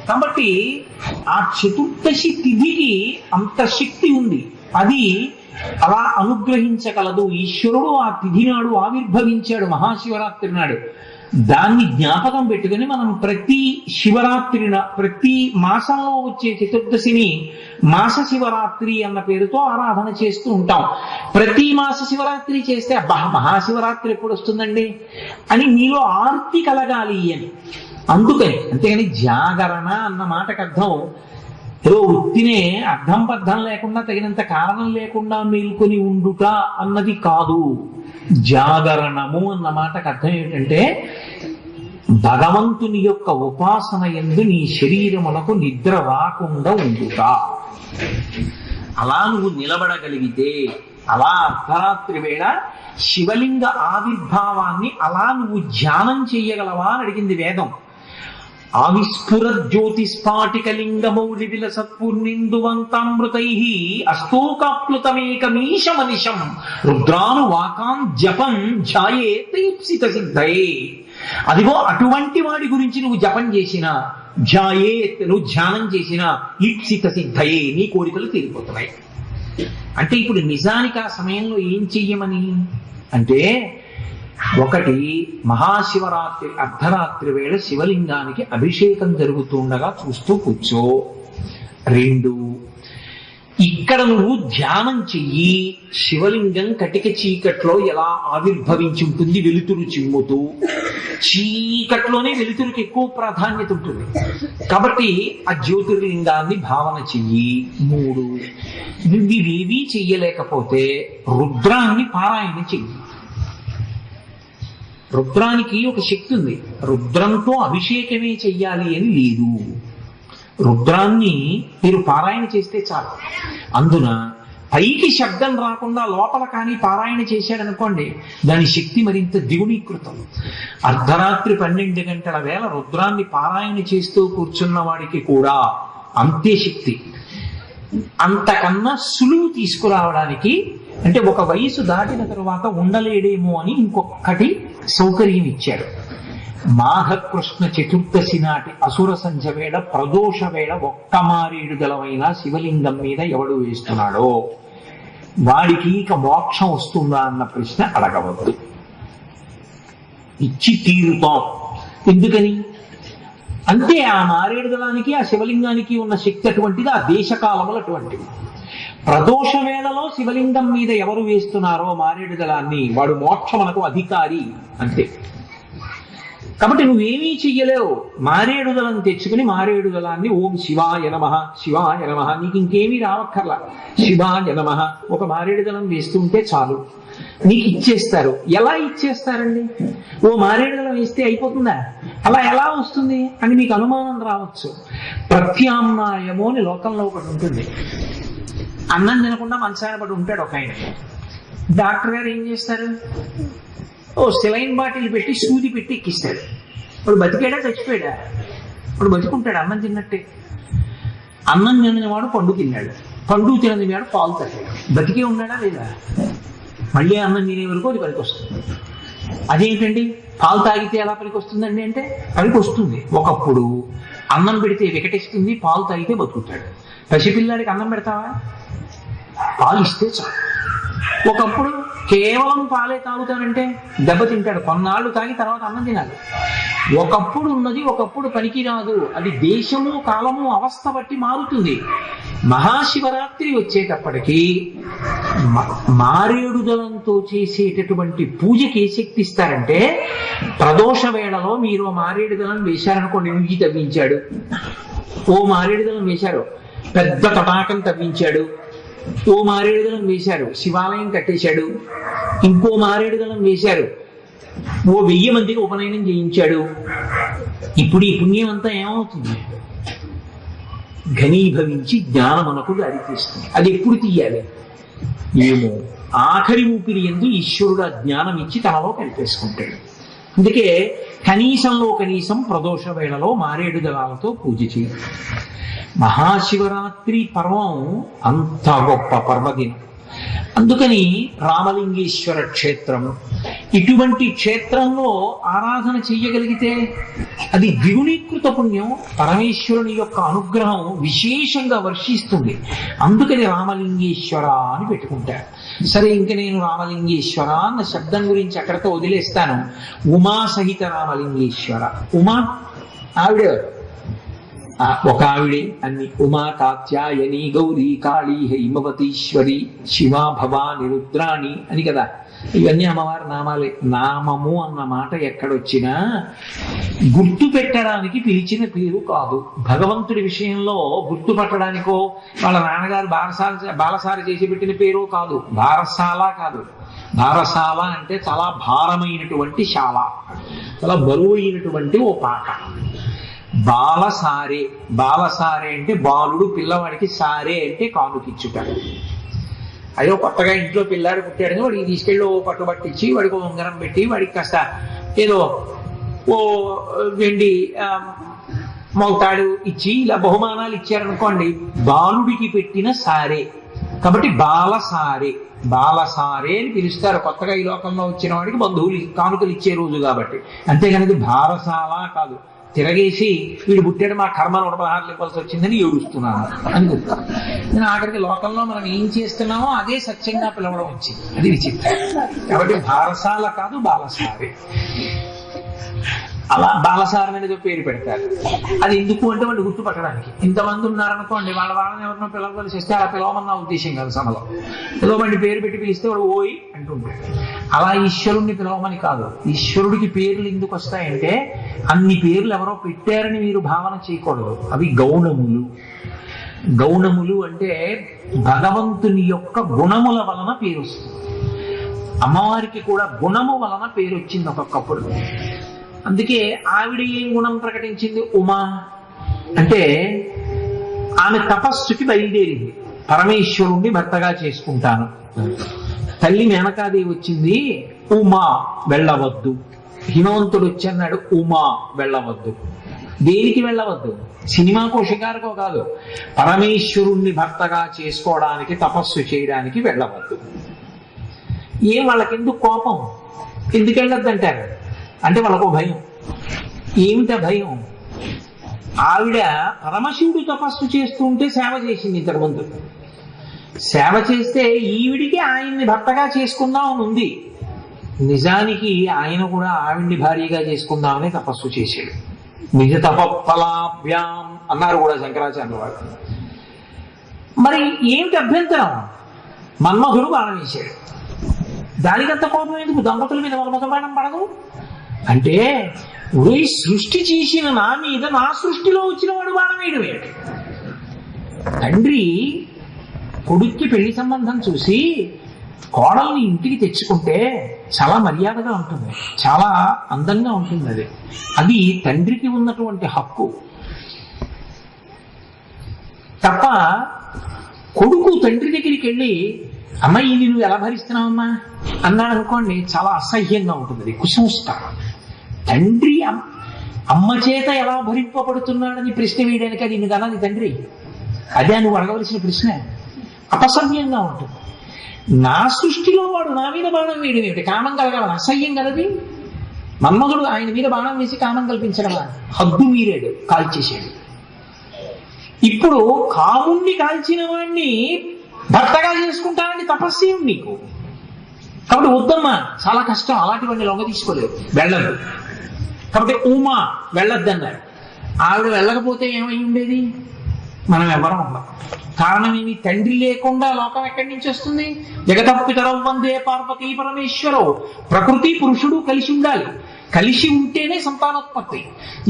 కాబట్టి ఆ చతుర్దశి తిథికి అంత శక్తి ఉంది. అది అలా అనుగ్రహించగలదు. ఈశ్వరుడు ఆ తిథి నాడు ఆవిర్భవించాడు మహాశివరాత్రి నాడు. దాన్ని జ్ఞాపకం పెట్టుకుని మనం ప్రతి ప్రతి మాసంలో వచ్చే చతుర్దశిని మాస శివరాత్రి అన్న పేరుతో ఆరాధన చేస్తూ ఉంటాం. ప్రతి మాస శివరాత్రి చేస్తే అబ్బా మహాశివరాత్రి ఎప్పుడు వస్తుందండి అని మీలో ఆర్తి కలగాలి అని. అందుకని అంతేగాని జాగరణ అన్న మాటకు అర్థం ఏదో ఉత్తినే అర్థం పద్ధం లేకుండా తగినంత కారణం లేకుండా మేల్కొని ఉండుట అన్నది కాదు. జాగరణము అన్న మాటకు అర్థం ఏంటంటే భగవంతుని యొక్క ఉపాసన యందు నీ శరీరమునకు నిద్ర రాకుండా ఉండుట. అలా నువ్వు నిలబడగలిగితే, అలా అర్ధరాత్రి వేళ శివలింగ ఆవిర్భావాన్ని అలా నువ్వు ధ్యానం చెయ్యగలవా అని అడిగింది వేదం. ఆవిస్ఫుర జ్యోతిస్ఫాటికలింగమౌళి విలసత్పుర్నిందువంతామృతై అస్తోకాప్లుతమేకమీశమనిశం రుద్రాను వాకాన్ జపం ధ్యాయే తీప్సిత సిద్ధయే. అదిగో అటువంటి వాడి గురించి నువ్వు జపం చేసినా, ధ్యాయే నువ్వు ధ్యానం చేసినా ఈప్సిత సిద్ధయే నీ కోరికలు తీరిపోతున్నాయి. అంటే ఇప్పుడు నిజానికి ఆ సమయంలో ఏం చెయ్యమని అంటే, ఒకటి మహాశివరాత్రి అర్ధరాత్రి వేళ శివలింగానికి అభిషేకం జరుగుతుండగా చూస్తూ కూర్చో. 2 ఇక్కడ నువ్వు ధ్యానం చెయ్యి. శివలింగం కటిక చీకట్లో ఎలా ఆవిర్భవించి ఉంటుంది, వెలుతురు చిమ్ముతూ. చీకట్లోనే వెలుతురుకి ఎక్కువ ప్రాధాన్యత ఉంటుంది కాబట్టి ఆ జ్యోతిర్లింగాన్ని భావన చెయ్యి. 3 నువ్వు ఇవేవీ చెయ్యలేకపోతే రుద్రాన్ని పారాయణ చెయ్యి. రుద్రానికి ఒక శక్తి ఉంది. రుద్రంతో అభిషేకమే చెయ్యాలి అని లేదు. రుద్రాన్ని మీరు పారాయణ చేస్తే చాలు. అందున పైకి శబ్దం రాకుండా లోపల కానీ పారాయణ చేశాడనుకోండి, దాని శక్తి మరింత ద్విగుణీకృతం. అర్ధరాత్రి 12 గంటల వేళ రుద్రాన్ని పారాయణ చేస్తూ కూర్చున్న వాడికి కూడా అంతే శక్తి. అంతకన్నా సులువు తీసుకురావడానికి, అంటే ఒక వయసు దాటిన తరువాత ఉండలేడేమో అని ఇంకొకటి సౌకర్యం ఇచ్చాడు. మాఘకృష్ణ చతుర్దశి నాటి అసుర సంధ్య వేళ ప్రదోష వేళ ఒక్క మారేడు గలమైన శివలింగం మీద ఎవడు వేస్తున్నాడో వాడికి ఇక మోక్షం వస్తుందా అన్న ప్రశ్న అడగవద్దు. ఇచ్చి తీరుతాం. ఎందుకని అంటే ఆ మారేడు దళానికి ఆ శివలింగానికి ఉన్న శక్తి అటువంటిది, ఆ దేశకాలములు అటువంటివి. ప్రదోష వేళలో శివలింగం మీద ఎవరు వేస్తున్నారో మారేడు దళాన్ని వాడు మోక్షమునకు అధికారి అంతే. కాబట్టి నువ్వేమీ చెయ్యలేవు. మారేడు దళం తెచ్చుకుని మారేడు దళాన్ని ఓం శివాయ నమః శివాయ నమః, నీకు ఇంకేమీ రావక్కర్లా. శివాయ నమః ఒక మారేడు దళం వేస్తుంటే చాలు, నీకు ఇచ్చేస్తారు. ఎలా ఇచ్చేస్తారండి? ఓ మారేడు దళం వేస్తే అయిపోతుందా? అలా ఎలా వస్తుంది అని మీకు అనుమానం రావచ్చు. ప్రత్యామ్నాయము అని లోకంలో ఒకటి ఉంటుంది. అన్నం తినకుండా మంచాన పడి ఉంటాడు ఒక ఆయన. డాక్టర్ గారు ఏం చేస్తారు? ఓ సెలైన్ బాటిల్ పెట్టి సూది పెట్టి ఎక్కిస్తాడు. వాడు బతికాడా చచ్చిపోయాడా? వాడు బతుకుంటాడు అన్నం తిన్నట్టే. అన్నం తినవాడు పండు తిన్నాడు, పండు తినని వాడు పాలు తాగాడు. బతికే ఉన్నాడా లేదా? మళ్ళీ అన్నం తినే వరకు అది పనికి వస్తుంది. అదేంటండి పాలు తాగితే ఎలా పనికి వస్తుందండి అంటే, పనికి వస్తుంది. ఒకప్పుడు అన్నం పెడితే వికటిస్తుంది, పాలు తాగితే బతుకుతాడు. పసిపిల్లాడికి అన్నం పెడతావా? పాలు ఇస్తే చాలు. ఒకప్పుడు కేవలం పాలే తాగుతానంటే దెబ్బతింటాడు. కొన్నాళ్ళు తాగి తర్వాత అన్నం తినాలి. ఒకప్పుడు ఉన్నది ఒకప్పుడు పనికి రాదు. అది దేశము కాలము అవస్థ బట్టి మారుతుంది. మహాశివరాత్రి వచ్చేటప్పటికీ మారేడు దళంతో చేసేటటువంటి పూజకి ఏ శక్తి ఇస్తారంటే, ప్రదోష వేళలో మీరు మారేడు దళం వేశారనుకోండి, నుయ్యి తవ్వించాడు. ఓ మారేడు దళం వేశారు, పెద్ద తటాకం తవ్వించాడు. ఓ మారేడు దళం వేశారు, శివాలయం కట్టేశాడు. ఇంకో మారేడు దళం వేశారు, ఓ 1000 మందికి ఉపనయనం చేయించాడు. ఇప్పుడు ఈ పుణ్యం అంతా ఏమవుతుంది? ఘనీభవించి జ్ఞానమునకు దారితీస్తుంది. అది ఎప్పుడు తీయాలి? ఏమో ఆఖరి ఊపిరి యందు ఈశ్వరుడు ఆ జ్ఞానం ఇచ్చి తనలో కలిపేసుకుంటాడు. అందుకే కనీసంలో కనీసం ప్రదోష వేళలో మారేడు దళాలతో పూజ చేయాలి. మహాశివరాత్రి పర్వం అంత గొప్ప పర్వదినం. అందుకని రామలింగేశ్వర క్షేత్రం, ఇటువంటి క్షేత్రంలో ఆరాధన చెయ్యగలిగితే అది ద్విగుణీకృత పుణ్యం, పరమేశ్వరుని యొక్క అనుగ్రహం విశేషంగా వర్షిస్తుంది. అందుకని రామలింగేశ్వర అని పెట్టుకుంటారు. సరే, ఇంక నేను రామలింగేశ్వర అన్న శబ్దం గురించి అక్కడితో వదిలేస్తాను. ఉమా సహిత రామలింగేశ్వర. ఉమా ఆవిడ ఒక ఆవిడే అన్ని. ఉమా కాత్యాయని గౌరీ కాళీ హైమవతీశ్వరి శివా భవాని రుద్రాణి అని కదా, ఇవన్నీ అమ్మవారి నామాలే. నామము అన్న మాట ఎక్కడొచ్చినా గుర్తు పెట్టడానికి పిలిచిన పేరు కాదు. భగవంతుడి విషయంలో గుర్తు పట్టడానికో వాళ్ళ నాన్నగారు బాలసారి చేసి పెట్టిన పేరు కాదు. బారసాల కాదు. బారసాల అంటే చాలా భారమైనటువంటి శాల, చాలా బరువు అయినటువంటి ఓ పాక. బాలసారే, బాలసారే అంటే బాలుడు, పిల్లవాడికి సారే అంటే కానుకిచ్చుట. అయ్యో కొత్తగా ఇంట్లో పిల్లాడు పుట్టాడని వాడికి తీసుకెళ్ళి ఓ పట్టుబట్టించి వాడికి ఉంగరం పెట్టి వాడికి కాస్త ఏదో ఓ వెండి మౌతాడు ఇచ్చి ఇలా బహుమానాలు ఇచ్చారనుకోండి, బాలుడికి పెట్టిన సారే. కాబట్టి బాలసారే, బాలసారే అని పిలుస్తారు కొత్తగా ఈ లోకంలో వచ్చిన వాడికి బంధువులు కానుకలు ఇచ్చే రోజు కాబట్టి. అంతేగాని భారసాల కాదు. తిరగేసి వీడు పుట్టాడు మా కర్మ 116 ఇవ్వాల్సి వచ్చిందని ఏడుస్తున్నాను అని చెప్తాను. నేను ఆఖరికి లోకంలో మనం ఏం చేస్తున్నామో అదే సత్యంగా పిలవడం వచ్చింది. అది విచిత్రం. కాబట్టి భారసాల కాదు, బాలసారే. అలా బాలసారం అనేది పేరు పెడతారు. అది ఎందుకు అంటే వాళ్ళు గుర్తుపట్టడానికి. ఇంతమంది ఉన్నారనుకోండి, వాళ్ళని ఎవరినో పిలవవలసి వస్తే అలా పిలవమన్న ఉద్దేశం కాదు. సభలో పిలవమండి పేరు పెట్టి పిలిస్తే వాడు ఓయ్ అంటుంటాడు. అలా ఈశ్వరుణ్ణి పిలవమని కాదు. ఈశ్వరుడికి పేర్లు ఎందుకు వస్తాయంటే అన్ని పేర్లు ఎవరో పెట్టారని మీరు భావన చేయకూడదు. అవి గౌణములు. గౌణములు అంటే భగవంతుని యొక్క గుణముల వలన పేరు వస్తుంది. అమ్మవారికి కూడా గుణము వలన పేరు వచ్చింది ఒక్కొక్కప్పుడు. అందుకే ఆవిడ ఏం గుణం ప్రకటించింది? ఉమా అంటే ఆమె తపస్సుకి బయలుదేరింది. పరమేశ్వరుణ్ణి భర్తగా చేసుకుంటాను. తల్లి మేనకాదేవి వచ్చింది, ఉమా వెళ్ళవద్దు. హిమవంతుడు వచ్చన్నాడు, ఉమా వెళ్ళవద్దు. దేనికి వెళ్ళవద్దు? సినిమాకో షికారుకో కాదు, పరమేశ్వరుణ్ణి భర్తగా చేసుకోవడానికి తపస్సు చేయడానికి వెళ్ళవద్దు. ఏం వాళ్ళకెందుకు కోపం? ఎందుకు వెళ్ళొద్దంటారు అంటే వాళ్ళకు భయం. ఏమిటా భయం? ఆవిడ పరమశివుడు తపస్సు చేస్తూ ఉంటే సేవ చేసింది ఇంతకుముందు. సేవ చేస్తే ఈవిడికి ఆయన్ని భర్తగా చేసుకుందాం అని ఉంది. నిజానికి ఆయన కూడా ఆవిడ్ని భార్యగా చేసుకుందామని తపస్సు చేశాడు. నిజ తపఫలాభ్యాం అన్నారు కూడా శంకరాచార్య వారు. మరి ఏమిటి అభ్యంతరం? మన్మధుడు బాణం వేశాడు. దానికంత కోపం ఎందుకు? దంపతుల మీద మన్మథ బాణం పడదు అంటే సృష్టి చేసిన నా మీద నా సృష్టిలో వచ్చిన వాడు బాణం వేయడం ఏంటి? తండ్రి కొడుక్కి పెళ్లి సంబంధం చూసి కోడల్ని ఇంటికి తెచ్చుకుంటే చాలా మర్యాదగా ఉంటుంది, చాలా అందంగా ఉంటుంది. అది తండ్రికి ఉన్నటువంటి హక్కు తప్ప కొడుకు తండ్రి దగ్గరికి వెళ్ళి అమ్మాయి నువ్వు ఎలా భరిస్తున్నావమ్మా అన్నాడు అనుకోండి, చాలా అసహ్యంగా ఉంటుంది. అది కుసంస్కారం. తండ్రి అమ్మ చేత ఎలా భరింపబడుతున్నాడని ప్రశ్న వేయడానికి అది నిన్ను కన్నది తండ్రి. అదే నువ్వు అడగవలసిన ప్రశ్న. అపసవ్యంగా ఉంటుంది. నా సృష్టిలో వాడు నా మీద బాణం వేయడం ఏమిటి? కామం కలగాలి, అసహ్యం కలది. మన్మధుడు ఆయన మీద బాణం వేసి కామం కల్పించడమా? హద్దు మీరాడు, కాల్చేసాడు. ఇప్పుడు కాముణ్ణి కాల్చిన వాణ్ణి భర్తగా చేసుకుంటానని తపస్సేం నీకు? కాబట్టి వద్దమ్మా, చాలా కష్టం, అలాంటివన్నీ లొంగ తీసుకోలేదు, వెళ్ళదు. కాబట్టి ఉమా వెళ్ళొద్దన్నారు. ఆవిడ వెళ్ళకపోతే ఏమై ఉండేది? మనం ఎవరం ఉన్నాం. కారణం ఏమి? తండ్రి లేకుండా లోకం ఎక్కడి నుంచి వస్తుంది? జగతపితరౌ వందే పార్వతీ పరమేశ్వరో. ప్రకృతి పురుషుడు కలిసి ఉండాలి. కలిసి ఉంటేనే సంతానోత్పత్తి.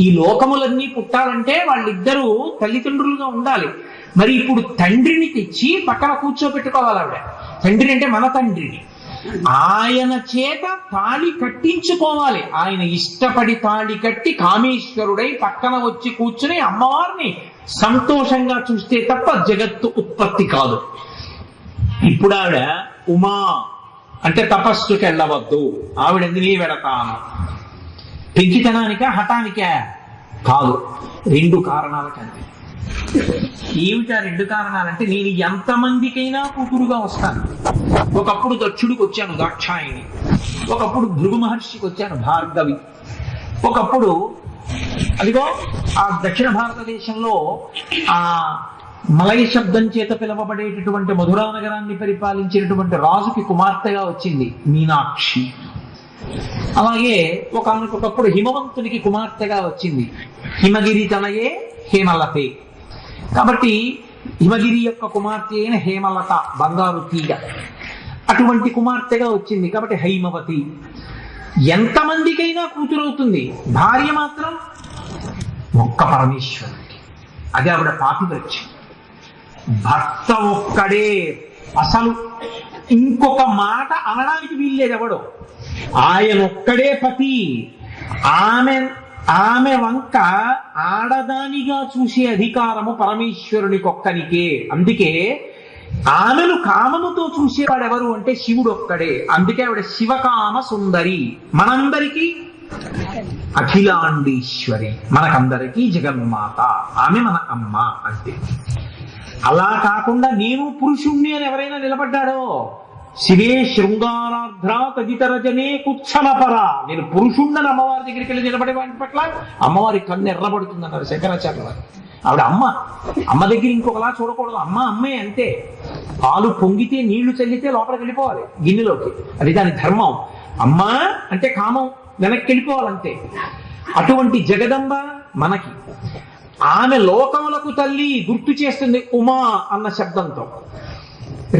ఈ లోకములన్నీ పుట్టాలంటే వాళ్ళిద్దరూ తల్లిదండ్రులుగా ఉండాలి. మరి ఇప్పుడు తండ్రిని తెచ్చి పక్కన కూర్చోబెట్టుకోవాలి ఆవిడ. తండ్రి అంటే మన తండ్రిని. ఆయన చేత తాళి కట్టించుకోవాలి. ఆయన ఇష్టపడి తాళి కట్టి కామేశ్వరుడై పక్కన వచ్చి కూర్చుని అమ్మవారిని సంతోషంగా చూస్తే తప్ప జగత్తు ఉత్పత్తి కాదు. ఇప్పుడు ఆవిడ ఉమా అంటే తపస్సుకి వెళ్ళవద్దు, ఆవిడ ఎందుకు వెళతాను. పెంకితనానికా హఠానికా కాదు, రెండు కారణాల కంటే. ఏమిటా రెండు కారణాలంటే, నేను ఎంతమందికైనా కూతురుగా వస్తాను. ఒకప్పుడు దక్షుడికి వచ్చాను దాక్షాయిని, ఒకప్పుడు భృగు మహర్షికి వచ్చాను భార్గవి, ఒకప్పుడు అదిగో ఆ దక్షిణ భారతదేశంలో ఆ మలయ శబ్దం చేత పిలవబడేటటువంటి మధురా నగరాన్ని పరిపాలించినటువంటి రాజుకి కుమార్తెగా వచ్చింది మీనాక్షి. అలాగే ఒకనకొకప్పుడు హిమవంతునికి కుమార్తెగా వచ్చింది హిమగిరి తనయే హేమలతే. కాబట్టి హిమగిరి యొక్క కుమార్తె అయిన హేమలత బంగారు తీగ, అటువంటి కుమార్తెగా వచ్చింది కాబట్టి హైమవతి. ఎంతమందికైనా కూతురవుతుంది, భార్య మాత్రం ఒక్క పరమేశ్వరుడికి. అది ఆవిడ పాతివ్రత్యం. భర్త ఒక్కడే, అసలు ఇంకొక మాట అనడానికి వీల్లేదు ఎవడో. ఆయన ఒక్కడే పతి. ఆమె వంక ఆడదానిగా చూసే అధికారము పరమేశ్వరునికి ఒక్కనికే. అందుకే ఆమెను కామముతో చూసేవాడెవరు అంటే శివుడు ఒక్కడే. అందుకే ఆవిడ శివకామ సుందరి. మనందరికీ అఖిలాండీశ్వరి, మనకందరికీ జగన్మాత. ఆమె మన అమ్మ అంటే. అలా కాకుండా నేను పురుషుణ్ణి అని ఎవరైనా నిలబడ్డాడో, శివే శృంగారార్ధ్ర తదితరజనే కుత్సనపర, నేను పురుషుణ్ణని అమ్మవారి దగ్గరికి వెళ్ళి నిలబడే వాటి పట్ల అమ్మవారి కన్ను ఎర్రబడుతుంది అన్నారు శంకరాచార్య వారు. ఆవిడ అమ్మ దగ్గర ఇంకొకలా చూడకూడదు. అమ్మే అంతే. పాలు పొంగితే నీళ్లు చల్లితే లోపలికి వెళ్ళిపోవాలి గిన్నెలోకి, అది దాని ధర్మం. అమ్మ అంటే కామం వెనక్కి వెళ్ళిపోవాలంతే. అటువంటి జగదంబ మనకి. ఆమె లోకములకు తల్లి గుర్తు చేస్తుంది ఉమా అన్న శబ్దంతో.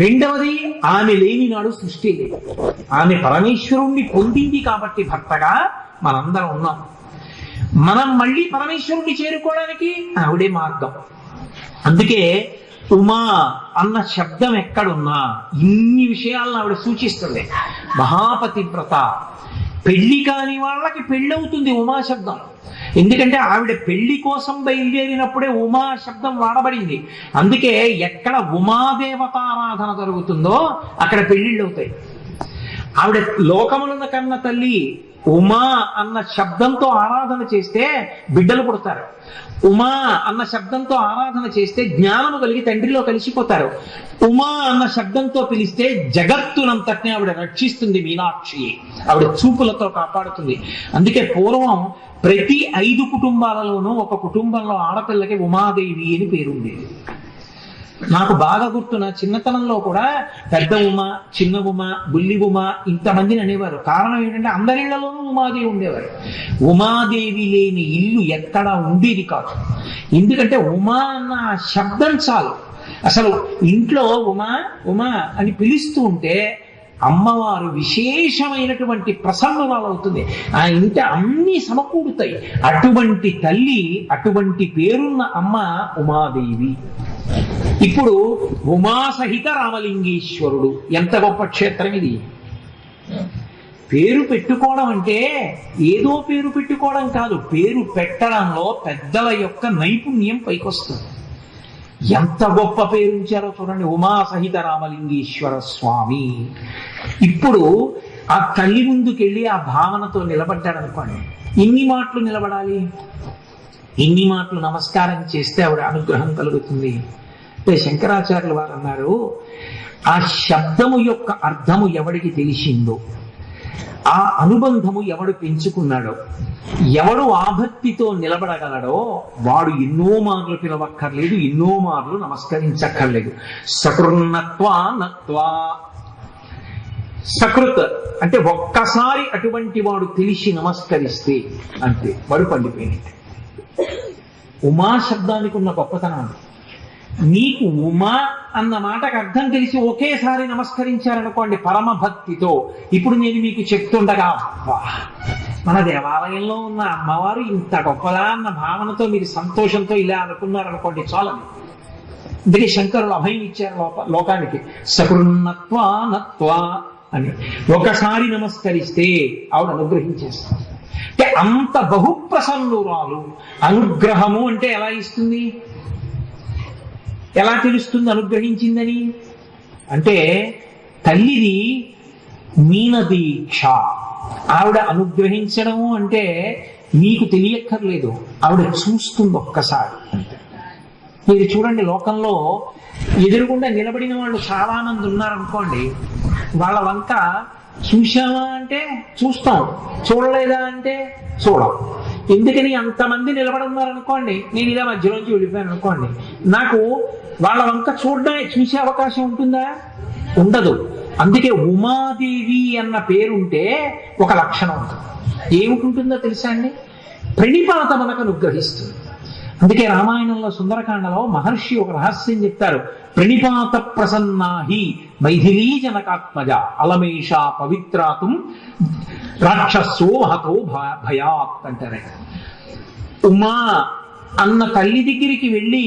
రెండవది, ఆమె లేని నాడు సృష్టి లేదు. ఆమె పరమేశ్వరుణ్ణి పొందింది కాబట్టి భర్తగా మనందరం ఉన్నాం. మనం మళ్ళీ పరమేశ్వరుణ్ణి చేరుకోవడానికి ఆవిడే మార్గం. అందుకే ఉమా అన్న శబ్దం ఎక్కడున్నా ఇన్ని విషయాలను ఆవిడ సూచిస్తుంది. మహాపతివ్రత. పెళ్లి కాని వాళ్ళకి పెళ్ళవుతుంది ఉమా శబ్దం. ఎందుకంటే ఆవిడ పెళ్లి కోసం బయలుదేరినప్పుడే ఉమా శబ్దం వాడబడింది. అందుకే ఎక్కడ ఉమాదేవతారాధన జరుగుతుందో అక్కడ పెళ్లిళ్ళు అవుతాయి. ఆవిడ లోకములను కన్న తల్లి. ఉమా అన్న శబ్దంతో ఆరాధన చేస్తే బిడ్డలు పుడతారు. ఉమా అన్న శబ్దంతో ఆరాధన చేస్తే జ్ఞానము కలిగి తండ్రిలో కలిసిపోతారు. ఉమా అన్న శబ్దంతో పిలిస్తే జగత్తునంతటిని ఆవిడ రక్షిస్తుంది మీనాక్షి. ఆవిడ చూపులతో కాపాడుతుంది. అందుకే పూర్వం ప్రతి 5 కుటుంబాలలోనూ ఒక కుటుంబంలో ఆడపిల్లకి ఉమాదేవి అని పేరుండేది. నాకు బాగా గుర్తు, నా చిన్నతనంలో కూడా పెద్ద ఉమ, చిన్న ఉమ, బుల్లి ఉమ ఇంతమందిని అనేవారు. కారణం ఏంటంటే అందరిళ్లలోనూ ఉమాదేవి ఉండేవారు. ఉమాదేవి లేని ఇల్లు ఎక్కడా ఉండేది కాదు. ఎందుకంటే ఉమా అన్న శబ్దం చాలు. అసలు ఇంట్లో ఉమా ఉమా అని పిలుస్తూ ఉంటే అమ్మవారు విశేషమైనటువంటి ప్రసన్నురాలవుతుంది. ఆ ఇంట అన్ని సమకూడుతాయి. అటువంటి తల్లి, అటువంటి పేరున్న అమ్మ ఉమాదేవి. ఇప్పుడు ఉమాసహిత రామలింగేశ్వరుడు ఎంత గొప్ప క్షేత్రం ఇది. పేరు పెట్టుకోవడం అంటే ఏదో పేరు పెట్టుకోవడం కాదు, పేరు పెట్టడంలో పెద్దల యొక్క నైపుణ్యం పైకొస్తుంది. ఎంత గొప్ప పేరు ఇచ్చారో చూడండి, ఉమాసహిత రామలింగేశ్వర స్వామి. ఇప్పుడు ఆ తల్లి ముందుకెళ్ళి ఆ భావనతో నిలబడ్డాడనుకోండి, ఇన్ని మాటలు నిలబడాలి, ఇన్ని మాటలు నమస్కారం చేస్తే ఆవిడ అనుగ్రహం కలుగుతుంది. అంటే శంకరాచార్యులు వారు అన్నారు, ఆ శబ్దము యొక్క అర్థము ఎవడికి తెలిసిందో, ఆ అనుబంధము ఎవడు పెంచుకున్నాడో, ఎవడు ఆభక్తితో నిలబడగలడో వాడు ఎన్నో మార్లు పిలవక్కర్లేదు, ఎన్నో మార్లు నమస్కరించక్కర్లేదు. సకృన్నత్వా నత్వా. సకృత్ అంటే ఒక్కసారి అటువంటి వాడు తెలిసి నమస్కరిస్తే అంతే, వాడు పండిపోయినట్టు. ఉమా శబ్దానికి ఉన్న గొప్పతనం, నీకు ఉమా అన్న మాటకు అర్థం తెలిసి ఒకేసారి నమస్కరించారనుకోండి పరమ భక్తితో. ఇప్పుడు నేను మీకు చెప్తుండగా మన దేవాలయంలో ఉన్న అమ్మవారు ఇంత గొప్పదా అన్న భావనతో మీరు సంతోషంతో ఇలా అనుకున్నారనుకోండి చాలని. అందుకే శంకరులు అభయం ఇచ్చారు లోకానికి, సకృన్నత్వా నత్వా అని. ఒకసారి నమస్కరిస్తే ఆవిడ అనుగ్రహించేస్తారు. అంటే అంత బహుప్రసన్నురాలు. అనుగ్రహము అంటే ఎలా ఇస్తుంది, ఎలా తెలుస్తుంది అనుగ్రహించిందని? అంటే తల్లిది మీనదీక్ష ఆవిడ అనుగ్రహించడము అంటే నీకు తెలియక్కర్లేదు, ఆవిడ చూస్తుంది ఒక్కసారి. మీరు చూడండి, లోకంలో ఎదురుగుండా నిలబడిన వాళ్ళు చాలా మంది ఉన్నారనుకోండి, వాళ్ళ వంక చూశామా అంటే చూస్తాం, చూడలేదా అంటే చూడం. ఎందుకని అంతమంది నిలబడి ఉన్నారనుకోండి, నేను ఇలా మధ్యలోంచి వెళ్ళిపోయాను అనుకోండి, నాకు వాళ్ళ వంక చూసే అవకాశం ఉంటుందా? ఉండదు. అందుకే ఉమాదేవి అన్న పేరుంటే ఒక లక్షణం ఉంటుంది. ఏమిటుంటుందో తెలుసా అండి? ప్రణిపాత మనకు అనుగ్రహిస్తుంది. అందుకే రామాయణంలో సుందరకాండలో మహర్షి ఒక రహస్యం చెప్తారు. ప్రణిపాత ప్రసన్నాహి మైథిలీ జనకాత్మజ అలమేష పవిత్రాతుం రాక్షసో హతో భయాత్ అంటారు. ఉమా అన్న తల్లి దగ్గరికి వెళ్ళి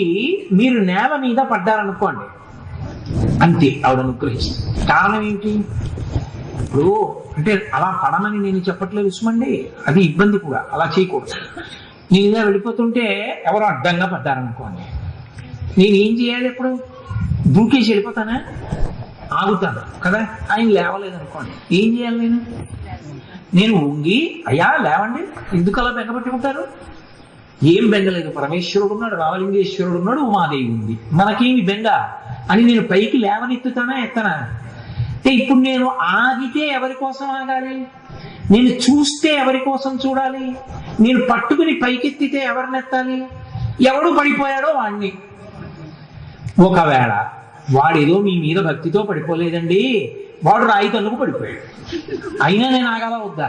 మీరు నేల మీద పడ్డారనుకోండి, అంతే, ఆవిడ అనుగ్రహిస్తుంది. కారణం ఏంటి? ఇప్పుడు అంటే అలా పడమని నేను చెప్పట్లేదు సుమండి, అది ఇబ్బంది కూడా, అలా చేయకూడదు. నేను ఇలా వెళ్ళిపోతుంటే ఎవరో అడ్డంగా పడ్డారనుకోండి, నేనేం చేయాలి? ఎప్పుడు దూకేసి వెళ్ళిపోతానా? ఆగుతాను కదా. ఆయన లేవలేదనుకోండి, ఏం చేయాలి? నేను వంగి అయ్యా లేవండి, ఎందుకు అలా బెంగపెట్టుకుంటారు? ఏం బెంగలేదు, పరమేశ్వరుడు ఉన్నాడు, రామలింగేశ్వరుడు ఉన్నాడు, ఉమాదేవి ఉంది, మనకేమి బెంగ అని నేను పైకి లేవనెత్తుతానా ఎత్తనా? అంటే ఇప్పుడు నేను ఆగితే ఎవరి కోసం ఆగాలి? నేను చూస్తే ఎవరి కోసం చూడాలి? నేను పట్టుకుని పైకెత్తితే ఎవరినెత్తాలి? ఎవడు పడిపోయాడో వాణ్ణి. ఒకవేళ వాడేదో మీ మీద భక్తితో పడిపోలేదండి, వాడు రాయి తన్నుకు పడిపోయాడు, అయినా నేను ఆగాలా వద్దా?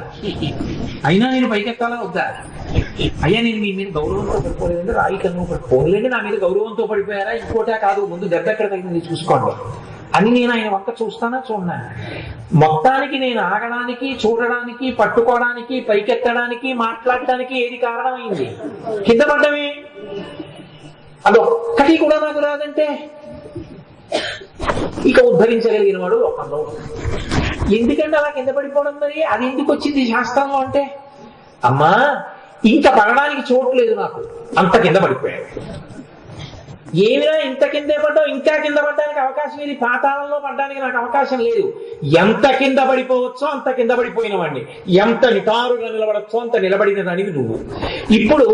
అయినా నేను పైకెత్తాలా వద్దా? అయ్యా నేను మీ మీద గౌరవంతో పడిపోలేదండి, రాయి తన్నుకు పడిపోలేండి, నా మీద గౌరవంతో పడిపోయారా, ఇంకోటే కాదు, ముందు దెబ్బ ఎక్కడ తగ్గింది చూసుకోండి అని నేను ఆయన వంక చూస్తానా చూడనా? మొత్తానికి నేను ఆగడానికి, చూడడానికి, పట్టుకోవడానికి, పైకెత్తడానికి, మాట్లాడటానికి ఏది కారణమైంది? కింద పడ్డమే. అదొక్కటి కూడా నాకు రాదంటే ఇక ఉద్ధరించగలిగిన వాడు లోకంలో. ఎందుకంటే అలా కింద పడిపోవడం, మరి అది ఎందుకు వచ్చింది శాస్త్రంలో అంటే, అమ్మా ఇంకా పడడానికి చోట్లేదు నాకు, అంత కింద పడిపోయాడు. ఏమిరా ఇంత కిందే పడ్డావు, ఇంకా కింద పడడానికి అవకాశం ఏది? పాతాళంలో పడ్డానికి నాకు అవకాశం లేదు. ఎంత కింద పడిపోవచ్చో అంత కింద పడిపోయిన వాడిని, ఎంత నిటారుగా నిలబడచ్చో అంత నిలబడిన దానివి నువ్వు. ఇప్పుడు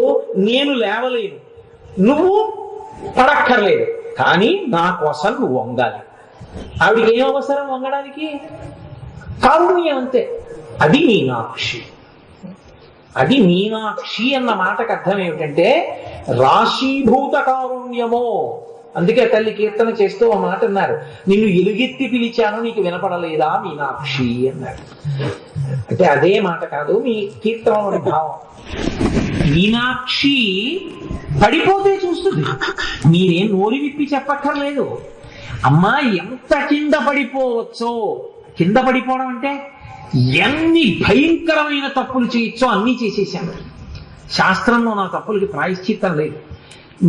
నేను లేవలేను, నువ్వు పడక్కర్లేదు, కానీ నా కోసం నువ్వు వంగాలి. ఆవిడికి ఏం అవసరం వంగడానికి? కారుణ్యం అంతే. అది మీనాక్షి. అది మీనాక్షి అన్న మాటకు అర్థం ఏమిటంటే రాశీభూత కారుణ్యమో. అందుకే తల్లి కీర్తన చేస్తూ ఆ మాట అన్నారు, నిన్ను ఎలుగెత్తి పిలిచాను నీకు వినపడలేదా మీనాక్షి అన్నారు. అంటే అదే మాట కాదు, మీ కీర్తనలోని భావం. మీనాక్షి పడిపోతే చూస్తుంది, మీరేం నోరు విప్పి చెప్పక్కర్లేదు. అమ్మా ఎంత కింద పడిపోవచ్చో, కింద పడిపోవడం అంటే ఎన్ని భయంకరమైన తప్పులు చేయొచ్చో అన్నీ చేసేసాను. శాస్త్రంలో నా తప్పులకి ప్రాయశ్చిత్తం లేదు.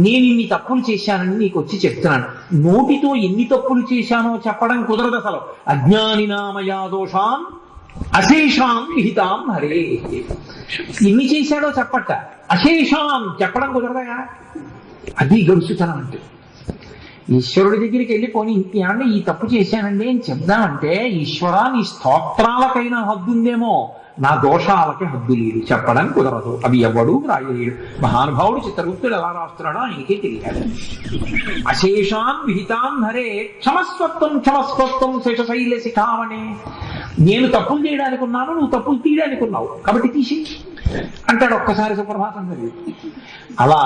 నేను ఇన్ని తప్పులు చేశానని నీకు వచ్చి చెప్తున్నాను. నోటితో ఎన్ని తప్పులు చేశానో చెప్పడం కుదరదు అసలు. అజ్ఞానినామయా దోషాం అశేషాం విహితాం హరే. ఎన్ని చేశాడో చెప్పట, అశేషాం చెప్పడం కుదరదగా. అది గడుచుతనం అంటే. ఈశ్వరుడి దగ్గరికి వెళ్ళి పోనీ ఇంకేమంటే ఈ తప్పు చేశానండి అని చెప్దామంటే, ఈశ్వరా నీ స్తోత్రాలకైనా హద్దుందేమో, నా దోషాలకి హద్దు లేదు, చెప్పడానికి కుదరదు. అవి ఎవడు రాయలేడు. మహానుభావుడు చిత్రగుప్తుడు ఎలా రాస్తున్నాడో ఆయనకే తెలియాలి. అశేషాన్ విహితాం హరే క్షమస్వత్వం క్షమస్వత్వం శేషశైల శిఖామణే. నేను తప్పులు చేయడానికి ఉన్నాను, నువ్వు తప్పులు తీయడానికి ఉన్నావు, కాబట్టి తీసి అంటాడు ఒక్కసారి సుప్రభాతం జరిగి. అలా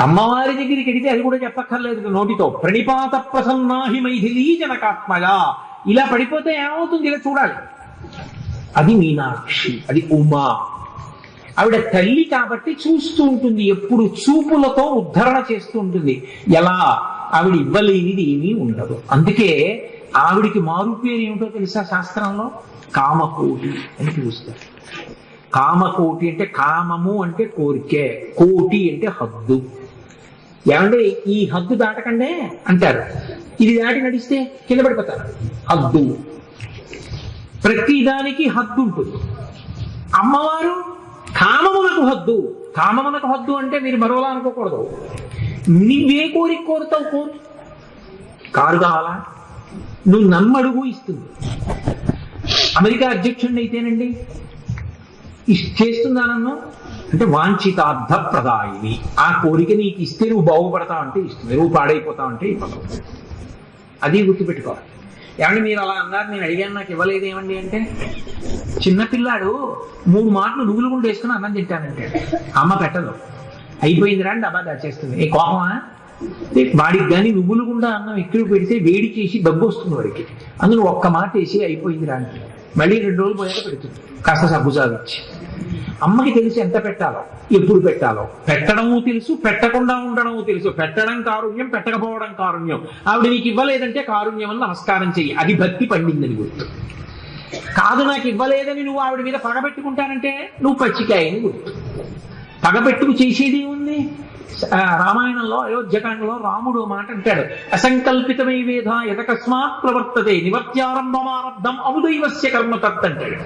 అమ్మవారి దగ్గరికి వెడితే అది కూడా చెప్పక్కర్లేదు నోటితో. ప్రణిపాత ప్రసన్నాహి మైథిలీ జనకాత్మజ. ఇలా పడిపోతే ఏమవుతుంది ఇలా చూడాలి. అది మీనాక్షి, అది ఉమా. ఆవిడ తల్లి కాబట్టి చూస్తూ ఉంటుంది, ఎప్పుడు చూపులతో ఉద్ధరణ చేస్తూ ఉంటుంది. ఎలా? ఆవిడ ఇవ్వలేనిది ఏమీ ఉండదు. అందుకే ఆవిడికి మారు పేరు ఏమిటో తెలుసా శాస్త్రంలో? కామకోటి అని పిలుస్తారు. కామకోటి అంటే కామము అంటే కోరికే, కోటి అంటే హద్దు. ఏమంటే ఈ హద్దు దాటకండే అంటారు, ఇది దాటి నడిస్తే కింద పడిపోతారు. హద్దు, ప్రతిదానికి హద్దు ఉంటుంది. అమ్మవారు కామమునకు హద్దు. కామమునకు హద్దు అంటే మీరు మరోలా అనుకోకూడదు. నువ్వే కోరిక కోరుతావు, కోరు. కారు కావాలా? నువ్వు నమ్మడుగు ఇస్తుంది. అమెరికా అధ్యక్షుడిని అయితేనండి చేస్తుందా నన్ను అంటే వాంఛితార్థ ప్రదాయిని. ఆ కోరిక నీకు ఇస్తే నువ్వు బాగుపడతావు అంటే ఇస్తుంది, నువ్వు పాడైపోతావు అంటే ఇవ్వదు. అది గుర్తుపెట్టుకోవాలి. ఏమండి మీరు అలా అన్నారు, నేను అడిగాను నాకు ఇవ్వలేదు ఏమండి అంటే, చిన్నపిల్లాడు 3 మాటలు నువ్వులు గుండు వేసుకుని అన్నం తింటానంటే అమ్మ పెట్టదు, అయిపోయిందిరా అని డబ్బా దాచేస్తుంది. ఏ కోపమా? వాడికి కానీ నువ్వులు గుండా అన్నం ఎక్కువ పెడితే వేడి చేసి దగ్గు వస్తుంది వాడికి, అందులో ఒక్క మాట వేసి అయిపోయిందిరా అంటే మళ్ళీ 2 రోజులు పోయాక పెడుతుంది కాస్త సబ్బు సాగిచ్చి. అమ్మకి తెలిసి ఎంత పెట్టాలో, ఎప్పుడు పెట్టాలో, పెట్టడము తెలుసు, పెట్టకుండా ఉండడము తెలుసు. పెట్టడం కారుణ్యం, పెట్టకపోవడం కారుణ్యం. ఆవిడ నీకు ఇవ్వలేదంటే కారుణ్యం అని నమస్కారం చెయ్యి, అది భక్తి పండిందని గుర్తు. కాదు నాకు ఇవ్వలేదని నువ్వు ఆవిడ మీద పగబెట్టుకుంటానంటే నువ్వు పచ్చికాయని గుర్తు. పగబెట్టుకు చేసేది ఉంది. రామాయణంలో అయోధ్యకాండలో రాముడు మాట అంటాడు, అసంకల్పితమై వేధ యతకస్మాత్ ప్రవర్తతే నివర్త్యారంభమారబ్ధం అముదైవస్య కర్మ తత్ అంటాడు.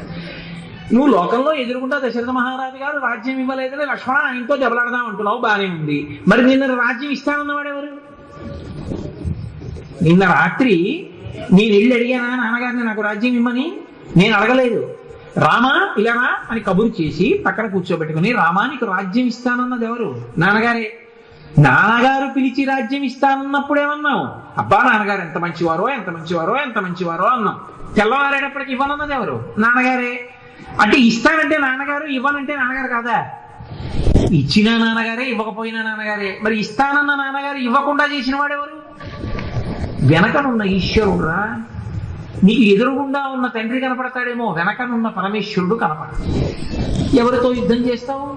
నువ్వు లోకంలో ఎదురుకుంటా దశరథ మహారాజు గారు రాజ్యం ఇవ్వలేదని లక్ష్మణ ఆయనతో దెబ్బలాడదాం అంటున్నావు, బానే ఉంది. మరి నిన్న రాజ్యం ఇస్తానన్నవాడు ఎవరు? నిన్న రాత్రి నేను వెళ్ళి అడిగానా నాన్నగారిని నాకు రాజ్యం ఇమ్మని? నేను అడగలేదు. రామా ఇలానా అని కబురు చేసి పక్కన కూర్చోబెట్టుకుని, రామా నీకు రాజ్యం ఇస్తానన్నది ఎవరు? నాన్నగారే. నాన్నగారు పిలిచి రాజ్యం ఇస్తానన్నప్పుడు ఏమన్నావు? అబ్బా నాన్నగారు ఎంత మంచివారో ఎంత మంచివారో ఎంత మంచివారో అన్నాం. తెల్లవారేటప్పటికి ఇవ్వనన్నది ఎవరు? నాన్నగారే. అంటే ఇస్తానంటే నాన్నగారు, ఇవ్వనంటే నాన్నగారు కాదా? ఇచ్చిన నాన్నగారే, ఇవ్వకపోయినా నాన్నగారే. మరి ఇస్తానన్న నాన్నగారు ఇవ్వకుండా చేసిన వాడెవరు? వెనకనున్న ఈశ్వరుడురా. నీకు ఎదురుగుండా ఉన్న తండ్రి కనపడతాడేమో, వెనకనున్న పరమేశ్వరుడు కనపడతాడు. ఎవరితో యుద్ధం చేస్తావు?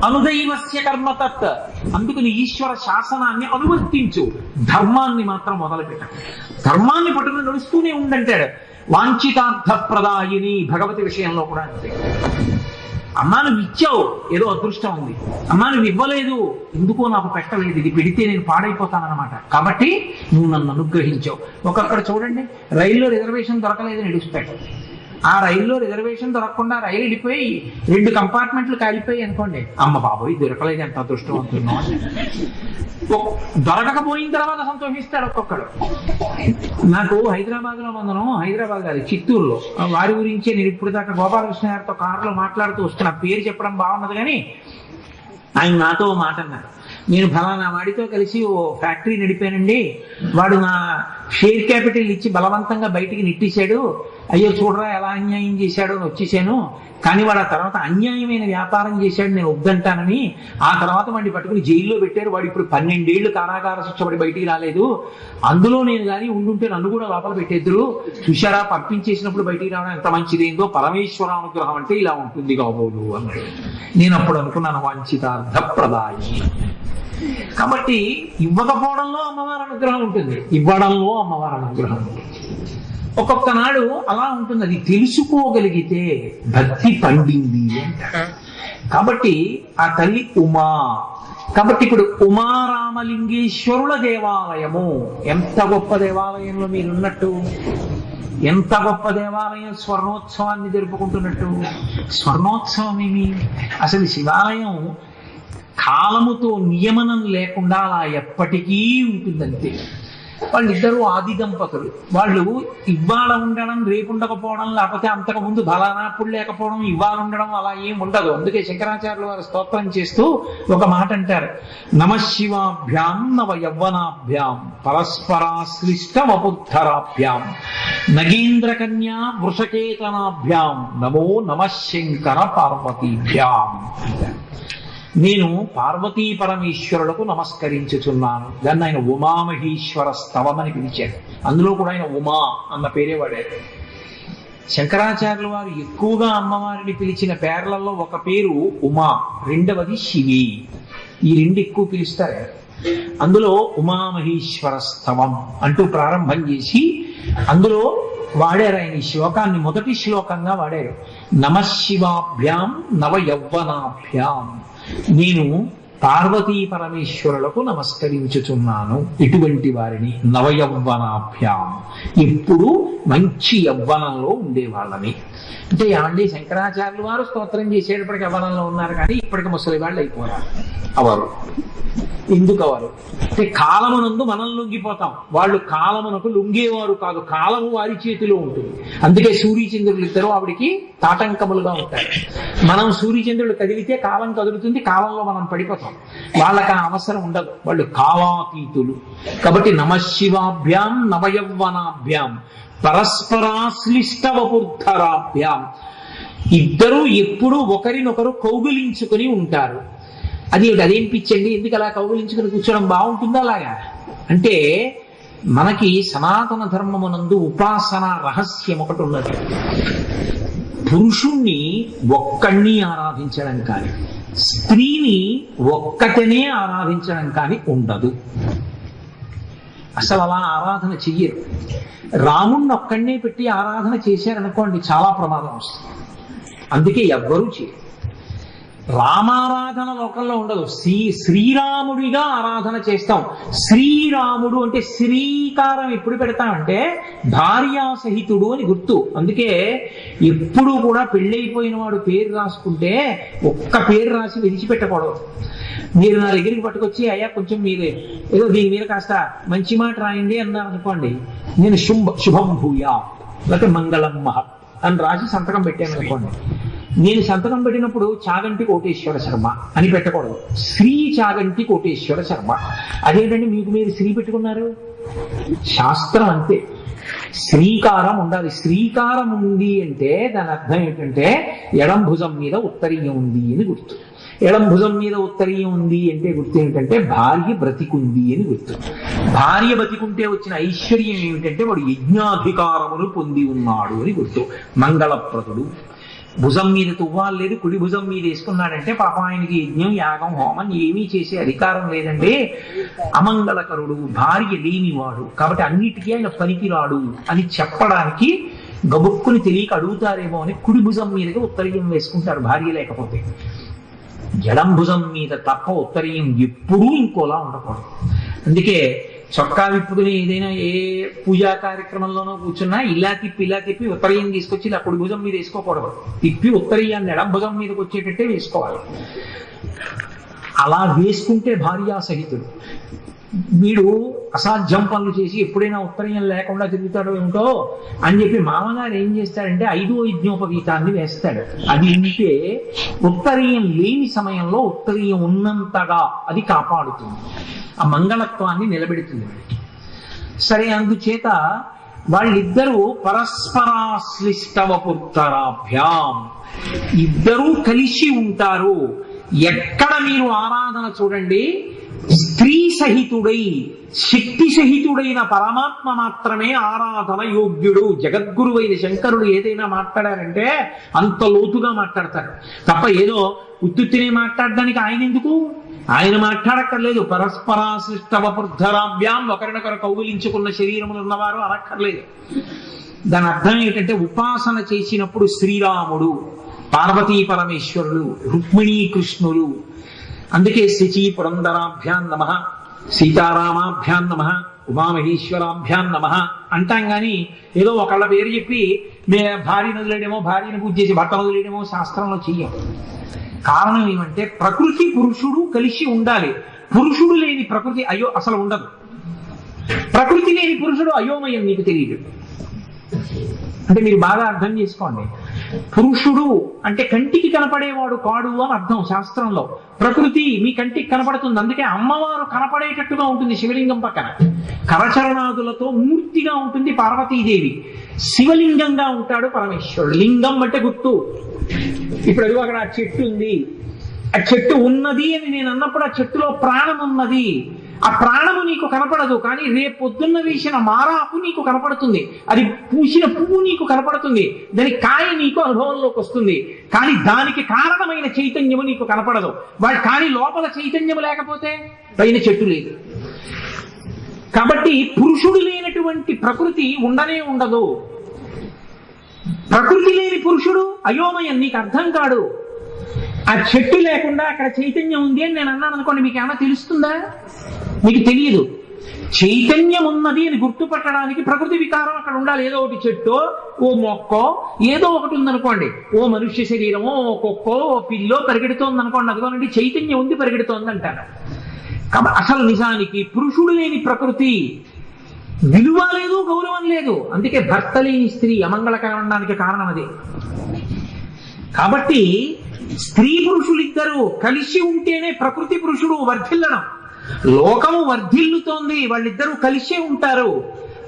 అనుదైవస్య కర్మ తత్. అందుకు నీ ఈశ్వర శాసనాన్ని అనువర్తించు, ధర్మాన్ని మాత్రం మొదలుపెట్ట. ధర్మాన్ని పట్టుకుని నడుస్తూనే ఉండంటాడు. వాంఛితార్థ ప్రదాయిని భగవతి విషయంలో కూడా అంతే. అమ్మా నువ్వు ఇచ్చావు, ఏదో అదృష్టం ఉంది. అమ్మా నువ్వు ఇవ్వలేదు, ఎందుకో నాకు పెట్టలేదు, ఇది పెడితే నేను పాడైపోతానన్నమాట, కాబట్టి నువ్వు నన్ను అనుగ్రహించావు. ఒక్కొక్కడ చూడండి, రైల్లో రిజర్వేషన్ దొరకలేదని ఎడుస్తాడు. ఆ రైల్లో రిజర్వేషన్ దొరకకుండా రైలు వెళ్ళిపోయి 2 కంపార్ట్మెంట్లు కాలిపోయి అనుకోండి, అమ్మ బాబోయ్ దొరకలేదు ఎంత అదృష్టం అంటున్నావు. దొరకకపోయిన తర్వాత సంతోషిస్తాడు ఒక్కొక్కడు. నాకు హైదరాబాద్ లో మందనం, హైదరాబాద్ కాదు చిత్తూరులో, వారి గురించే నేను ఇప్పుడు దాకా గోపాలకృష్ణ గారితో కారులో మాట్లాడుతూ వస్తున్నా. పేరు చెప్పడం బాగున్నది కానీ ఆయన నాతో మాట అన్నారు, నేను ఫలానా వాడితో కలిసి ఓ ఫ్యాక్టరీ నడిపానండి, వాడు నా షేర్ క్యాపిటల్ ఇచ్చి బలవంతంగా బయటికి నెట్టేశాడు, అయ్యో చూడరా ఎలా అన్యాయం చేశాడు అని వచ్చేసాను, కానీ వాడు ఆ తర్వాత అన్యాయమైన వ్యాపారం చేశాడు నేను వద్దంటానని ఆ తర్వాత వాడిని పట్టుకుని జైల్లో పెట్టారు. వాడు ఇప్పుడు 12 ఏళ్లు కారాగార శిక్ష పడి బయటికి రాలేదు. అందులో నేను కానీ ఉండుంటే నన్ను కూడా లోపల పెట్టేద్దరు. చూశారా పంపించేసినప్పుడు బయటికి రావడం ఎంత మంచిదేందో, పరమేశ్వర అనుగ్రహం అంటే ఇలా ఉంటుంది కాబోలు అన్నాడు. నేను అప్పుడు అనుకున్నాను వాంఛితార్థ ప్రదాయి. కాబట్టి ఇవ్వకపోవడంలో అమ్మవారి అనుగ్రహం ఉంటుంది, ఇవ్వడంలో అమ్మవారి అనుగ్రహం ఉంటుంది. ఒక్కొక్క నాడు అలా ఉంటుంది. అది తెలుసుకోగలిగితే భక్తి పండింది అంటారు. కాబట్టి ఆ తల్లి ఉమా. కాబట్టి ఇప్పుడు ఉమారామలింగేశ్వరుల దేవాలయము ఎంత గొప్ప దేవాలయంలో మీరున్నట్టు, ఎంత గొప్ప దేవాలయం స్వర్ణోత్సవాన్ని జరుపుకుంటున్నట్టు. స్వర్ణోత్సవం ఏమి? అసలు శివాలయం కాలముతో నియమనం లేకుండా అలా ఎప్పటికీ ఉంటుందంతే. వాళ్ళిద్దరూ ఆది దంపతులు. వాళ్ళు ఇవాళ ఉండడం రేపు ఉండకపోవడం, లేకపోతే అంతకు ముందు బలానాప్పుడు లేకపోవడం, ఇవాళ ఉండడం అలా ఏం ఉండదు. అందుకే శంకరాచార్యులు వారు స్తోత్రం చేస్తూ ఒక మాట అంటారు, నమశివాభ్యాం నవ యవ్వనాభ్యాం పరస్పరాశ్లిష్ట వపుద్ధరాభ్యాం నగేంద్ర కన్యా వృషకేతనాభ్యాం నమో నమశంకర పార్వతీభ్యాం. నేను పార్వతీ పరమేశ్వరులకు నమస్కరించుచున్నాను. దాన్ని ఆయన ఉమామహేశ్వర స్తవం అని పిలిచారు. అందులో కూడా ఆయన ఉమా అన్న పేరే వాడారు. శంకరాచార్యుల వారు ఎక్కువగా అమ్మవారిని పిలిచిన పేర్లలో ఒక పేరు ఉమా, రెండవది శివి. ఈ 2 ఎక్కువ పిలుస్తారు. అందులో ఉమామహేశ్వర స్తవం అంటూ ప్రారంభం చేసి అందులో వాడారు ఆయన ఈ శ్లోకాన్ని. మొదటి శ్లోకంగా వాడారు, నమశివాభ్యాం నవ యవ్వనాభ్యాం. నేను పార్వతీ పరమేశ్వరులకు నమస్కరించుచున్నాను. ఇటువంటి వారిని నవయవ్వనాభ్యాం, ఎప్పుడు మంచి యవ్వనంలో ఉండేవాళ్ళని. అంటే ఏమండి శంకరాచార్యులు వారు స్తోత్రం చేసేటప్పటికి యవ్వనంలో ఉన్నారు, కానీ ఇప్పటికి ముసలి వాళ్ళు అయిపోయారు అవరు. ఎందుకు వారు అంటే కాలమునందు మనం లొంగిపోతాం, వాళ్ళు కాలమునకు లొంగేవారు కాదు, కాలము వారి చేతిలో ఉంటుంది. అందుకే సూర్యచంద్రులు ఇద్దరు ఆవిడికి తాటంకములుగా ఉంటారు. మనం సూర్యచంద్రులు కదిలితే కాలం కదులుతుంది, కాలంలో మనం పడిపోతాం. వాళ్ళకి ఆ అవసరం ఉండదు, వాళ్ళు కాలాతీతులు. కాబట్టి నమశివాభ్యాం నవయవ్వనాభ్యాం పరస్పరాశ్లిష్టవపుర్ధరాభ్యాం, ఇద్దరూ ఎప్పుడూ ఒకరినొకరు కౌగిలించుకుని ఉంటారు. అదేం పిచ్చండి, ఎందుకు అలా కౌగిలించుకుని కూర్చోవడం బాగుంటుందా? అలాగా అంటే మనకి సనాతన ధర్మమునందు ఉపాసన రహస్యం ఒకటి ఉన్నది. పురుషుణ్ణి ఒక్కడిని ఆరాధించడం కానీ, స్త్రీని ఒక్కటనే ఆరాధించడం కానీ ఉండదు. అసలు అలా ఆరాధన చెయ్యరు. రాముణ్ణి ఒక్కడినే పెట్టి ఆరాధన చేశారనుకోండి, చాలా ప్రమాదం వస్తుంది. అందుకే ఎవ్వరూ చేయరు. రామారాధన లోకంలో ఉండదు. శ్రీరాముడిగా ఆరాధన చేస్తాం. శ్రీరాముడు అంటే శ్రీకారం ఎప్పుడు పెడతామంటే భార్యాసహితుడు అని గుర్తు. అందుకే ఎప్పుడు కూడా పెళ్ళైపోయిన వాడు పేరు రాసుకుంటే ఒక్క పేరు రాసి విడిచిపెట్టకూడదు. మీరు నా దగ్గరికి పట్టుకొచ్చి అయ్యా కొంచెం మీరు ఏదో దీని మీద కాస్త మంచి మాట రాయండి అన్నారు అనుకోండి, నేను శుభం భూయా లేకపోతే మంగళం మహత్ అని రాసి సంతకం పెట్టాను అనుకోండి, నేను సంతకం పెట్టినప్పుడు చాగంటి కోటేశ్వర శర్మ అని పెట్టకూడదు, శ్రీ చాగంటి కోటేశ్వర శర్మ. అదేంటంటే మీకు మీరు శ్రీ పెట్టుకున్నారు. శాస్త్రం అంతే, శ్రీకారం ఉండాలి. శ్రీకారం ఉంది అంటే దాని అర్థం ఏంటంటే ఎడం భుజం మీద ఉత్తరీయం ఉంది అని గుర్తు. ఎడం భుజం మీద ఉత్తరీయం ఉంది అంటే గుర్తు ఏమిటంటే భార్య బ్రతికుంది అని గుర్తు. భార్య బ్రతికుంటే వచ్చిన ఐశ్వర్యం ఏమిటంటే వాడు యజ్ఞాధికారమును పొంది ఉన్నాడు అని గుర్తు. మంగళప్రదుడు. భుజం మీద తువ్వాలి లేదు, కుడి భుజం మీద వేసుకున్నాడంటే పాపం ఆయనకి యజ్ఞం యాగం హోమం ఏమీ చేసే అధికారం లేదండి, అమంగళకరుడు, భార్య లేనివాడు, కాబట్టి అన్నిటికీ ఆయన పనికిరాడు అని చెప్పడానికి గబుక్కుని తెలియక అడుగుతారేమో అని కుడి భుజం మీదకి ఉత్తరీయం వేసుకుంటారు భార్య లేకపోతే. ఎడం భుజం మీద తప్ప ఉత్తరీయం ఎప్పుడూ ఇంకోలా ఉండకూడదు. అందుకే చొక్కా విప్పుకుని ఏదైనా ఏ పూజా కార్యక్రమంలోనో కూర్చున్నా ఇలా తిప్పి ఉత్తరీయం తీసుకొచ్చి ఇలా కుడి భుజం మీద వేసుకోకూడదు. తిప్పి ఉత్తరీయాన్ని ఎడం భుజం మీదకి వచ్చేటట్టే వేసుకోవాలి. అలా వేసుకుంటే భార్యాసహితుడు. వీడు అసాధ్యం పనులు చేసి ఎప్పుడైనా ఉత్తరీయం లేకుండా తిరుగుతాడో ఏమిటో అని చెప్పి మామగారు ఏం చేస్తాడంటే 5వ యజ్ఞోపవీతాన్ని వేస్తాడు. అది ఉంటే ఉత్తరీయం లేని సమయంలో ఉత్తరీయం ఉన్నంతగా అది కాపాడుతుంది, ఆ మంగళత్వాన్ని నిలబెడుతుంది. సరే, అందుచేత వాళ్ళిద్దరూ పరస్పరాశ్లిష్టవపుర్ధరాభ్యాం, ఇద్దరూ కలిసి ఉంటారు. ఎక్కడ మీరు ఆరాధన చూడండి, స్త్రీ సహితుడై శక్తి సహితుడైన పరమాత్మ మాత్రమే ఆరాధన యోగ్యుడు. జగద్గురువైన శంకరుడు ఏదైనా మాట్లాడారంటే అంత లోతుగా మాట్లాడతాడు తప్ప ఏదో ఉత్తుత్తినే మాట్లాడడానికి ఆయన ఎందుకు, ఆయన మాట్లాడక్కర్లేదు. పరస్పరాశ్లిష్టవపుర్ధరాభ్యాం, ఒకరినొకరు కౌగిలించుకున్న శరీరములు ఉన్నవారు అనక్కర్లేదు. దాని అర్థం ఏంటంటే ఉపాసన చేసినప్పుడు శ్రీరాముడు, పార్వతీ పరమేశ్వరులు, రుక్మిణీ కృష్ణులు. అందుకే శచీ పురంధరాభ్యాం నమః, సీతారామాభ్యాం నమః, ఉమామహేశ్వరాభ్యాం నమః అంటాం. కానీ ఏదో ఒకళ్ళ పేరు చెప్పి భార్యను వదిలేయడమో, భార్యను పూజ చేసి భర్తను వదిలేయడమో శాస్త్రంలో చెయ్యం. కారణం ఏమంటే ప్రకృతి పురుషుడు కలిసి ఉండాలి. పురుషుడు లేని ప్రకృతి అసలు ఉండదు. ప్రకృతి లేని పురుషుడు అయోమయం నీకు తెలియదు. అంటే మీరు బాగా అర్థం చేసుకోండి. పురుషుడు అంటే కంటికి కనపడేవాడు కాడు అని అర్థం శాస్త్రంలో. ప్రకృతి మీ కంటికి కనపడుతుంది, అందుకే అమ్మవారు కనపడేటట్టుగా ఉంటుంది శివలింగం పక్కన. కరచరణాదులతో మూర్తిగా ఉంటుంది పార్వతీదేవి, శివలింగంగా ఉంటాడు పరమేశ్వరుడు. లింగం అంటే గుర్తు. ఇప్పుడు అది అక్కడ ఆ చెట్టు ఉంది, ఆ చెట్టు ఉన్నది అని నేను అన్నప్పుడు ఆ చెట్టులో ప్రాణం ఉన్నది. ఆ ప్రాణము నీకు కనపడదు, కానీ రేపొద్దున్న వేసిన మారాకు నీకు కనపడుతుంది, అది పూసిన పువ్వు నీకు కనపడుతుంది, దాని కాయ నీకు అనుభవంలోకి వస్తుంది, కానీ దానికి కారణమైన చైతన్యము నీకు కనపడదు. కానీ లోపల చైతన్యము లేకపోతే పైన చెట్టు లేదు. కాబట్టి పురుషుడు లేనటువంటి ప్రకృతి ఉండనే ఉండదు. ప్రకృతి లేని పురుషుడు అయోమయం, నీకు అర్థం కాడు. ఆ చెట్టు లేకుండా అక్కడ చైతన్యం ఉంది అని నేను అన్నాను అనుకోండి, మీకు ఏమైనా తెలుస్తుందా? మీకు తెలియదు. చైతన్యం ఉన్నది అని గుర్తుపట్టడానికి ప్రకృతి వికారం అక్కడ ఉండాలి. ఏదో ఒకటి చెట్టో, ఓ మొక్కో, ఏదో ఒకటి ఉందనుకోండి, ఓ మనుష్య శరీరమో, ఓ కుక్కో, ఓ పిల్లో పరిగెడుతోంది అనుకోండి, అదిగోనండి చైతన్యం ఉంది పరిగెడుతోంది అంటారు. కాబట్టి అసలు నిజానికి పురుషుడు లేని ప్రకృతి విలువ లేదు, గౌరవం లేదు. అందుకే భర్త లేని స్త్రీ అమంగళకరడానికి కారణం అదే. కాబట్టి స్త్రీ పురుషులిద్దరూ కలిసి ఉంటేనే ప్రకృతి పురుషుడు వర్ధిల్లడం. లోకము వర్ధిల్లుతోంది, వాళ్ళిద్దరూ కలిసే ఉంటారు.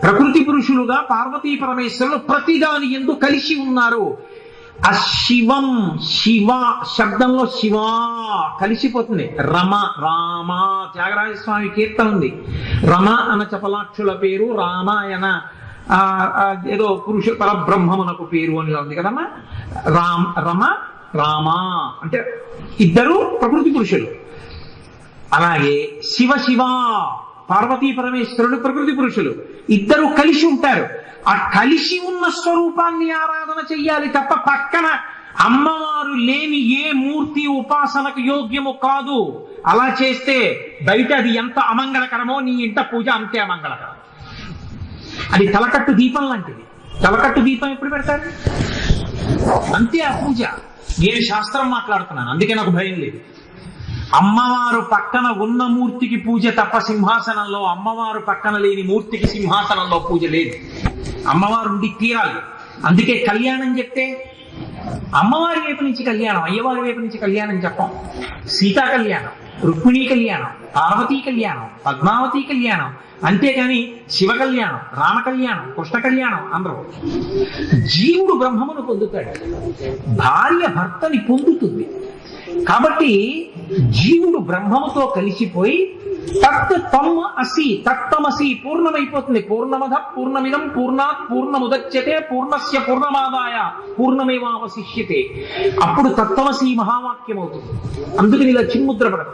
ప్రకృతి పురుషులుగా పార్వతీ పరమేశ్వరులు ప్రతిదాని యందు కలిసి ఉన్నారు. ఆ శివం, శివ శబ్దంలో శివ కలిసిపోతుంది. రమ, రామ, త్యాగరాజస్వామి కీర్తన ఉంది. రమ అన చపలాక్షుల పేరు, రామాయణ ఏదో పురుష పరబ్రహ్మమునకు పేరు అని ఉంది కదమ్మా. రమ రామ అంటే ఇద్దరు ప్రకృతి పురుషులు. అలాగే శివ శివ పార్వతీ పరమేశ్వరుడు ప్రకృతి పురుషులు, ఇద్దరు కలిసి ఉంటారు. ఆ కలిసి ఉన్న స్వరూపాన్ని ఆరాధన చెయ్యాలి తప్ప పక్కన అమ్మవారు లేని ఏ మూర్తి ఉపాసనకు యోగ్యము కాదు. అలా చేస్తే బయట అది ఎంత అమంగళకరమో నీ ఇంట పూజ అంతే అమంగళకరం. అది తలకట్టు దీపం లాంటిది. తలకట్టు దీపం ఎప్పుడు పెడతారు? అంతే ఆ పూజ. నేను శాస్త్రం మాట్లాడుతున్నాను, అందుకే నాకు భయం లేదు. అమ్మవారు పక్కన ఉన్న మూర్తికి పూజ తప్ప సింహాసనంలో, అమ్మవారు పక్కన లేని మూర్తికి సింహాసనంలో పూజ లేదు. అమ్మవారు ఉండి తీరాలి. అందుకే కళ్యాణం చెప్తే అమ్మవారి వైపు నుంచి కళ్యాణం, అయ్యవారి వైపు నుంచి కళ్యాణం చెప్పం. సీతా కళ్యాణం, రుక్మిణీ కళ్యాణం, పార్వతీ కళ్యాణం, పద్మావతి కళ్యాణం, అంతేగాని శివ కళ్యాణం, రామ కళ్యాణం, కృష్ణ కళ్యాణం అందరూ. జీవుడు బ్రహ్మమును పొందుతాడు, భార్య భర్తని పొందుతుంది. కాబట్టి జీవుడు బ్రహ్మముతో కలిసిపోయి తత్ తమ్ అసి, తత్తమసి పూర్ణమైపోతుంది. పూర్ణమద పూర్ణమిదం పూర్ణాత్ పూర్ణముదచ్యతే పూర్ణస్య పూర్ణమాదాయ పూర్ణమేవావశిష్యతే. అప్పుడు తత్వమసి మహావాక్యం అవుతుంది. అందుకని ఇలా చిన్ముద్ర పడదు.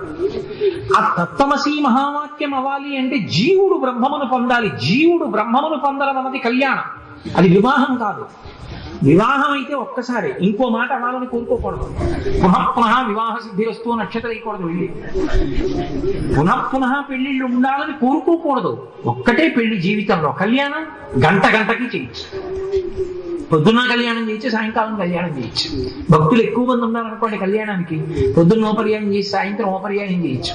ఆ తత్వమసి మహావాక్యం అవ్వాలి అంటే జీవుడు బ్రహ్మమును పొందాలి. జీవుడు బ్రహ్మమును పొందడం అన్నది కళ్యాణం, అది వివాహం కాదు. వివాహం అయితే ఒక్కసారి, ఇంకో మాట అవ్వాలని కోరుకోకూడదు. పునః వివాహ సిద్ధిరస్తూ నక్షత్రం వేయకూడదు. వెళ్ళి పునః పెళ్లిళ్ళు ఉండాలని కోరుకోకూడదు. ఒక్కటే పెళ్లి జీవితంలో. కళ్యాణం గంటకి చేయొచ్చు. పొద్దున్న కళ్యాణం చేయొచ్చు, సాయంకాలం కళ్యాణం చేయొచ్చు. భక్తులు ఎక్కువ మంది ఉన్నారనుకోండి కళ్యాణానికి, పొద్దున్న ఓపర్యాయం చేసి సాయంత్రం ఓపర్యాయం చేయొచ్చు.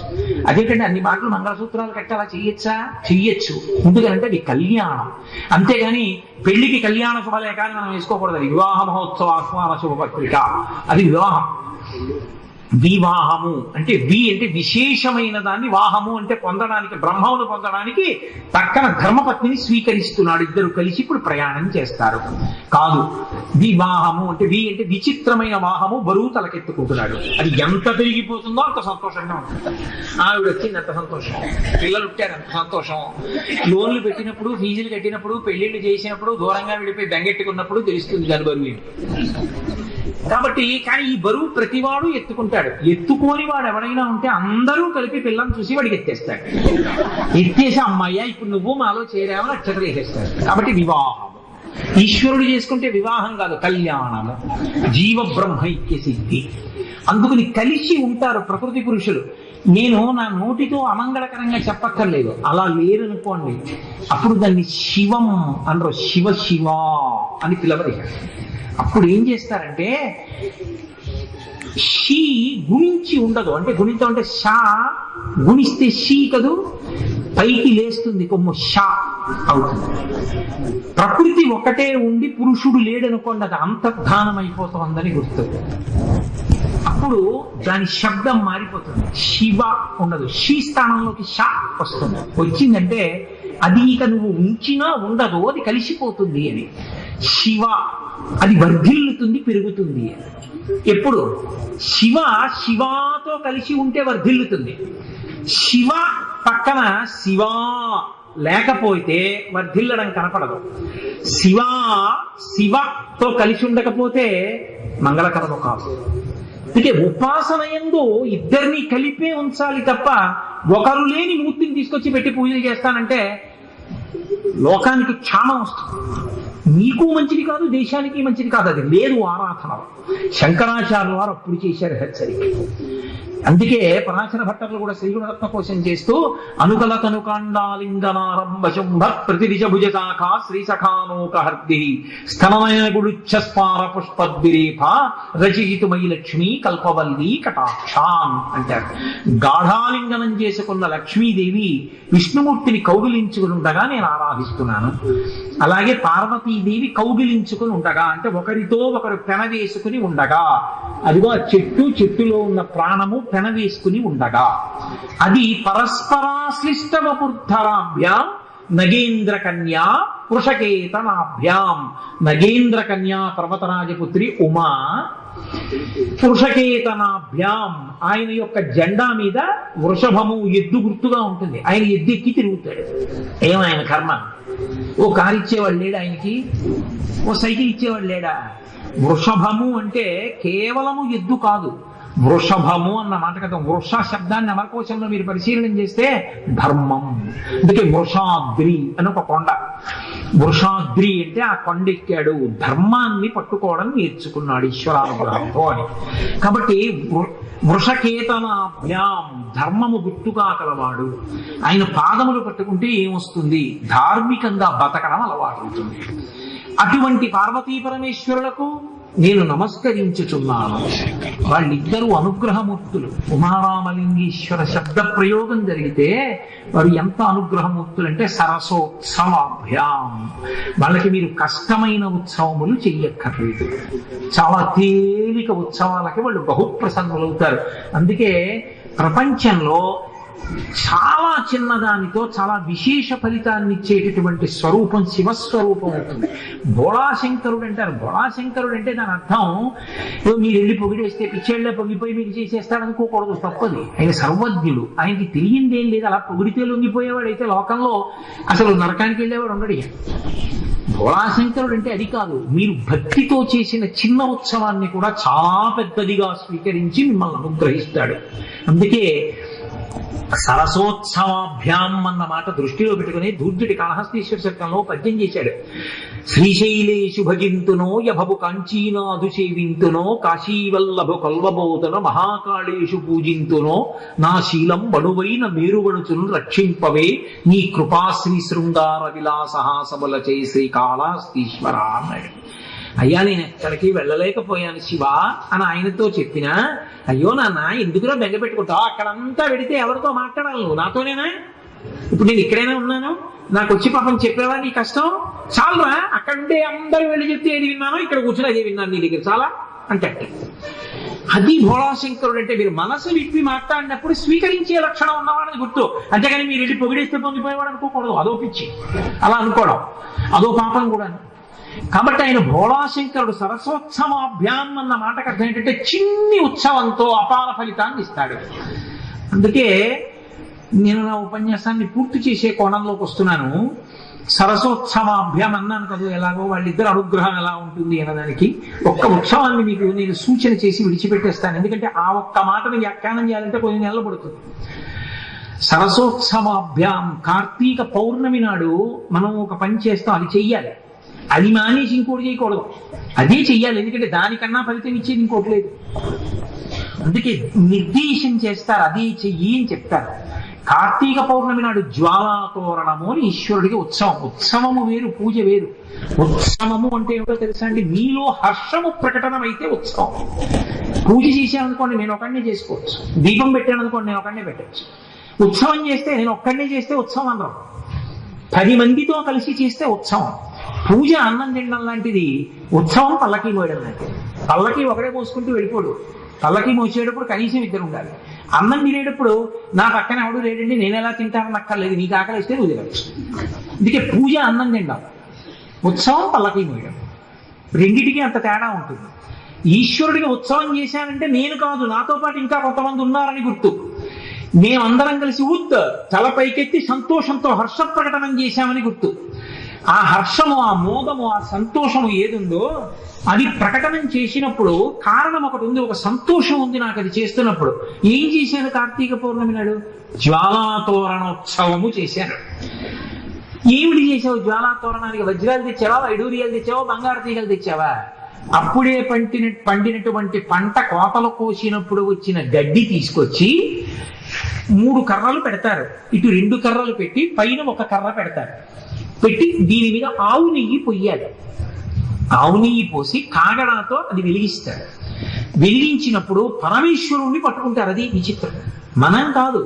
అదేంటంటే అన్ని మాటలు మంగళసూత్రాలు కట్టి అలా చెయ్యొచ్చా? చెయ్యొచ్చు. ఎందుకంటే అది కళ్యాణం. అంతేగాని పెళ్లికి కళ్యాణ శుభలేఖాన్ని మనం వేసుకోకూడదు. అది వివాహ మహోత్సవ ఆహ్వాన శుభపత్రిక, అది వివాహం. వివాహము అంటే అంటే విశేషమైన దాన్ని, వాహము అంటే పొందడానికి, బ్రహ్మమును పొందడానికి పక్కన ధర్మపత్నిని స్వీకరిస్తున్నాడు. ఇద్దరు కలిసి ఇప్పుడు ప్రయాణం చేస్తారు. కాదు, వివాహము అంటే అంటే విచిత్రమైన వాహము, బరువు తలకెత్తుకుంటున్నాడు. అది ఎంత పెరిగిపోతుందో అంత సంతోషంగా ఉంటుంది. ఆవిడ వచ్చింది అంత సంతోషం, పిల్లలు పుట్టారు అంత సంతోషం, లోన్లు పెట్టినప్పుడు, ఫీజులు కట్టినప్పుడు, పెళ్లిళ్ళు చేసినప్పుడు, దూరంగా విడిపోయి బెంగెట్టుకున్నప్పుడు తెలుస్తుంది దాని బరువు ఏంటి. కాబట్టి కానీ ఈ బరువు ప్రతివాడు ఎత్తుకుంటాడు. ఎత్తుకోని వాడు ఎవరైనా ఉంటే అందరూ కలిపి పిల్లని చూసి వాడికి ఎత్తేస్తాడు. ఎత్తేసి అమ్మాయ్యా ఇప్పుడు నువ్వు మాలో చేరావని నక్షత్రం వేసేస్తాడు. కాబట్టి వివాహం ఈశ్వరుడు చేసుకుంటే వివాహం కాదు, కళ్యాణము, జీవ బ్రహ్మైక్య సిద్ధి. అందుకని కలిసి ఉంటారు ప్రకృతి పురుషులు. నేను నా నోటితో అమంగళకరంగా చెప్పక్కర్లేదు. అలా లేరనుకోండి, అప్పుడు దాన్ని శివం అనరు, శివ శివ అని పిలవరు. అప్పుడు ఏం చేస్తారంటే షీ గుణించి ఉండదు. అంటే గుణించడం అంటే షా గుణిస్తే షీ కదూ, పైకి లేస్తుంది కొమ్ము, షా అవుతుంది. ప్రకృతి ఒకటే ఉండి పురుషుడు లేడనుకోండి, అది అంతర్ధానం అయిపోతుందని గుర్తు. అప్పుడు దాని శబ్దం మారిపోతుంది. శివ ఉండదు, షీ స్థానంలోకి షా వస్తుంది. వచ్చిందంటే అది ఇక నువ్వు ఉంచినా ఉండదు, అది కలిసిపోతుంది అని. శివ అది వర్ధిల్లుతుంది, పెరుగుతుంది. ఎప్పుడు శివ శివాతో కలిసి ఉంటే వర్ధిల్లుతుంది. శివ పక్కన శివ లేకపోతే వర్ధిల్లడం కనపడదు. శివ శివతో కలిసి ఉండకపోతే మంగళకరము కాదు. అందుకే ఉపాసన యందు ఇద్దరిని కలిపే ఉంచాలి తప్ప ఒకరు లేని మూర్తిని తీసుకొచ్చి పెట్టి పూజలు చేస్తానంటే లోకానికి క్షామం వస్తుంది. నీకు మంచిది కాదు, దేశానికి మంచిది కాదు. అది లేదు ఆరాధన. శంకరాచార్యుల వారు అప్పుడు చేశారు హెచ్చరిక. అందుకే పరాశర భట్టర్లు కూడా శ్రీగుణరత్న కోసం చేస్తూ అనుకల తనుకాండాలింగనారంభ శుంభ ప్రతిదిశ భుజ శాఖ శ్రీసఖానోకహర్ది స్తననయన గుడుచ్ఛస్పార పుష్పద్విరేఫ రచయితుమై లక్ష్మీ కల్పవల్లి కటాక్షాన్ అంటారు. గాఢాలింగనం చేసుకున్న లక్ష్మీదేవి విష్ణుమూర్తిని కౌగిలించుకుని ఉండగా నేను ఆరాధిస్తున్నాను. అలాగే పార్వతీదేవి కౌగిలించుకుని ఉండగా, అంటే ఒకరితో ఒకరు పెనవేసుకుని ఉండగా, అదిగో ఆ చెట్టులో ఉన్న ప్రాణము పెనవేసుకుని ఉండగా, అది పరస్పరాశ్లిష్టవపుర్ధరాభ్యాం నగేంద్ర కన్యా వృషకేతనాభ్యాం. నగేంద్ర కన్యా పర్వతరాజపుత్రి ఉమా, వృషకేతనాభ్యాం ఆయన యొక్క జెండా మీద వృషభము ఎద్దు గుర్తుగా ఉంటుంది. ఆయన ఎద్దు ఎక్కి తిరుగుతాడు. ఏమాయన కర్మ. ఓ కారు ఇచ్చేవాడు లేడా ఆయనకి? ఓ సైకిల్ ఇచ్చేవాడు లేడా? వృషభము అంటే కేవలము ఎద్దు కాదు, వృషభము అన్న మాట కదా. వృష శబ్దాన్ని అమరకోశంలో మీరు పరిశీలన చేస్తే ధర్మం. అందుకే వృషాద్రి అని ఒక కొండ. వృషాద్రి అంటే ఆ కొండ ఎక్కాడు, ధర్మాన్ని పట్టుకోవడం నేర్చుకున్నాడు ఈశ్వరానుగ్రహంతో అని. కాబట్టి వృషకేతనాభ్యాం ధర్మము గుర్తుగా కలవాడు. ఆయన పాదములు పట్టుకుంటే ఏమొస్తుంది? ధార్మికంగా బతకడం అలవాటు అవుతుంది. అటువంటి పార్వతీ పరమేశ్వరులకు నేను నమస్కరించుచున్నాను. వాళ్ళిద్దరూ అనుగ్రహమూర్తులు. ఉమారామలింగేశ్వర శబ్ద ప్రయోగం జరిగితే వారు ఎంత అనుగ్రహమూర్తులు అంటే సరసోత్సవాభ్యాం. వాళ్ళకి మీరు కష్టమైన ఉత్సవములు చెయ్యక్కర్లేదు. చాలా తేలిక ఉత్సవాలకి వాళ్ళు బహుప్రసన్నులవుతారు. అందుకే ప్రపంచంలో చాలా చిన్నదానితో చాలా విశేష ఫలితాన్ని ఇచ్చేటటువంటి స్వరూపం శివస్వరూపం అవుతుంది. బోళాశంకరుడు అంటారు. బోళాశంకరుడు అంటే దాని అర్థం మీరు వెళ్ళి పొగిడేస్తే పిచ్చేళ్లే పొంగిపోయి మీకు చేసేస్తాడనుకోకూడదు, తప్పది. ఆయన సర్వజ్ఞుడు. ఆయనకి తెలియందేం లేదు. అలా పొగిడితే లొంగిపోయేవాడు అయితే లోకంలో అసలు నరకానికి వెళ్ళేవాడు ఉండడు. బోళాశంకరుడు అంటే అది కాదు. మీరు భక్తితో చేసిన చిన్న ఉత్సవాన్ని కూడా చాలా పెద్దదిగా స్వీకరించి మిమ్మల్ని అనుగ్రహిస్తాడు. అందుకే సరసోత్సవాభ్యాం అన్న మాట దృష్టిలో పెట్టుకుని దూర్జుడి కాళహస్తీశ్వర శతకంలో పద్యం చేశాడు. శ్రీశైలేషు భజింతునో యభవు కాంచీనాథు సేవింతునో కాశీవల్లభు కొల్వబోతున మహాకాళేషు పూజింతునో నా శీలం బడువైన మేరువణుచును రక్షింపవే నీ కృపాశ్రీ శృంగార విలాసహాసముల చే శ్రీ కాళహస్తీశ్వర అన్నాడు. అయ్యా నేను ఎక్కడికి వెళ్ళలేకపోయాను శివ అని ఆయనతో చెప్పినా, అయ్యో నాన్న ఎందుకురా బెంగ పెట్టుకుంటావు? అక్కడంతా వెడితే ఎవరితో మాట్లాడాలి? నువ్వు నాతోనేనా? ఇప్పుడు నేను ఇక్కడైనా ఉన్నాను, నాకు వచ్చి పాపం చెప్పేవా నీ కష్టం? చాలురా, అక్కడుంటే అందరూ వెళ్ళి చెప్తే ఏది విన్నానో ఇక్కడ కూర్చొని అదే విన్నాను నీ దగ్గర, చాలా అంటే. అది భోళాశంకరుడు అంటే. మీరు మనసు విప్పి మాట్లాడినప్పుడు స్వీకరించే లక్షణం ఉన్నవాడని గుర్తు. అంతేగాని మీరు వెళ్ళి పొగిడేస్తే పొంగిపోయేవాడు అనుకోకూడదు. అదో పిచ్చి, అలా అనుకోవడం అదో పాపం కూడా. కాబట్టి ఆయన భోళాశంకరుడు. సరసోత్సవాభ్యాం అన్న మాటకు అర్థం ఏంటంటే చిన్ని ఉత్సవంతో అపార ఫలితాన్ని ఇస్తాడు. అందుకే నేను నా ఉపన్యాసాన్ని పూర్తి చేసే కోణంలోకి వస్తున్నాను. సరసోత్సవాభ్యాం అన్నాను కదా, ఎలాగో వాళ్ళిద్దరు అనుగ్రహం ఎలా ఉంటుంది అన్నదానికి ఒక్క ఉత్సవాన్ని మీకు నేను సూచన చేసి విడిచిపెట్టేస్తాను. ఎందుకంటే ఆ ఒక్క మాటను వ్యాఖ్యానం చేయాలంటే కొన్ని నెలలు పడుతుంది. సరసోత్సవాభ్యాం కార్తీక పౌర్ణమి నాడు మనం ఒక పని చేస్తాం, అది చెయ్యాలి. అది మానేసి ఇంకోటి చేయకూడదు, అదే చెయ్యాలి. ఎందుకంటే దానికన్నా ఫలితం ఇచ్చేది ఇంకోటి లేదు. అందుకే నిర్దేశం చేస్తారు, అదే చెయ్యి అని చెప్తారు. కార్తీక పౌర్ణమి నాడు జ్వాలాతోరణము అని ఈశ్వరుడికి ఉత్సవం. ఉత్సవము వేరు, పూజ వేరు. ఉత్సవము అంటే ఏమిటో తెలుసా అండి? మీలో హర్షము ప్రకటనమైతే ఉత్సవం. పూజ చేశాననుకోండి నేను ఒకడినే చేసుకోవచ్చు, దీపం పెట్టాను అనుకోండి నేను ఒకడినే పెట్టచ్చు. ఉత్సవం చేస్తే నేను ఒక్కడినే చేస్తే ఉత్సవం అనరు, 10 మందితో కలిసి చేస్తే ఉత్సవం. పూజ అన్నం తినడం లాంటిది, ఉత్సవం పల్లకి మోయడం లాంటిది. పల్లకి ఒకడే మోసుకుంటూ వెళ్ళిపోడు, పల్లకి మోసేటప్పుడు కనీసం 2 ఉండాలి. అన్నం తినేటప్పుడు నా పక్కన ఎవడు లేడండి నేను ఎలా తింటానని అక్కర్లేదు, నీకు ఆకలి ఇస్తే నువ్వు తినచ్చు. అందుకే పూజ అన్నం తినడం, ఉత్సవం పల్లకి మోయడం, రెండిటికి అంత తేడా ఉంటుంది. ఈశ్వరుడికి ఉత్సవం చేశానంటే నేను కాదు, నాతో పాటు ఇంకా కొంతమంది ఉన్నారని గుర్తు. మేమందరం కలిసి తల పైకెత్తి సంతోషంతో హర్ష ప్రకటనం చేశామని గుర్తు. ఆ హర్షము, ఆ మోదము, ఆ సంతోషము ఏదుందో అది ప్రకటనం చేసినప్పుడు కారణం ఒకటి ఉంది, ఒక సంతోషం ఉంది నాకు అది చేస్తున్నప్పుడు. ఏం చేశాను కార్తీక పౌర్ణమి నాడు? జ్వాలాతోరణోత్సవము చేశాను. ఏమిటి చేసావు జ్వాలాతోరణానికి? వజ్రాలు తెచ్చావా, వైడూర్యాలు తెచ్చావా, బంగారు తీగలు తెచ్చావా? అప్పుడే పండినటువంటి పంట కోతలు కోసినప్పుడు వచ్చిన గడ్డి తీసుకొచ్చి 3 కర్రలు పెడతారు. ఇటు 2 కర్రలు పెట్టి పైన 1 కర్ర పెడతారు. పెట్టి దీని మీద ఆవు నెయ్యి పొయ్యాలి. ఆవు నెయ్యి పోసి కాగడాతో అది వెలిగిస్తారు. వెలిగించినప్పుడు పరమేశ్వరుణ్ణి పట్టుకుంటారు. అది విచిత్రం. మనం కాదు,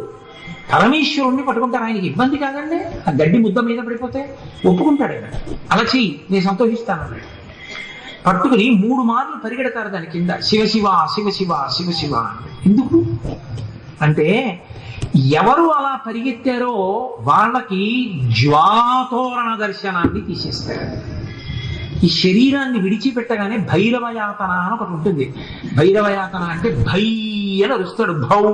పరమేశ్వరుణ్ణి పట్టుకుంటారు. ఆయనకి ఇబ్బంది కాదండి, ఆ గడ్డి ముద్ద మీద పడిపోతే ఒప్పుకుంటాడు ఆయన. అలా చెయ్యి, నేను సంతోషిస్తాను. పట్టుకుని 3 మార్లు పరిగెడతారు దాని కింద, శివశివ శివశివ శివశివ. ఎందుకు అంటే ఎవరు అలా పరిగెత్తారో వాళ్ళకి జ్వాలాతోరణ దర్శనాన్ని తీసేస్తారు. ఈ శరీరాన్ని విడిచిపెట్టగానే భైరవయాతన అని ఒకటి ఉంటుంది. భైరవయాతన అంటే భై అని అరుస్తాడు, భౌ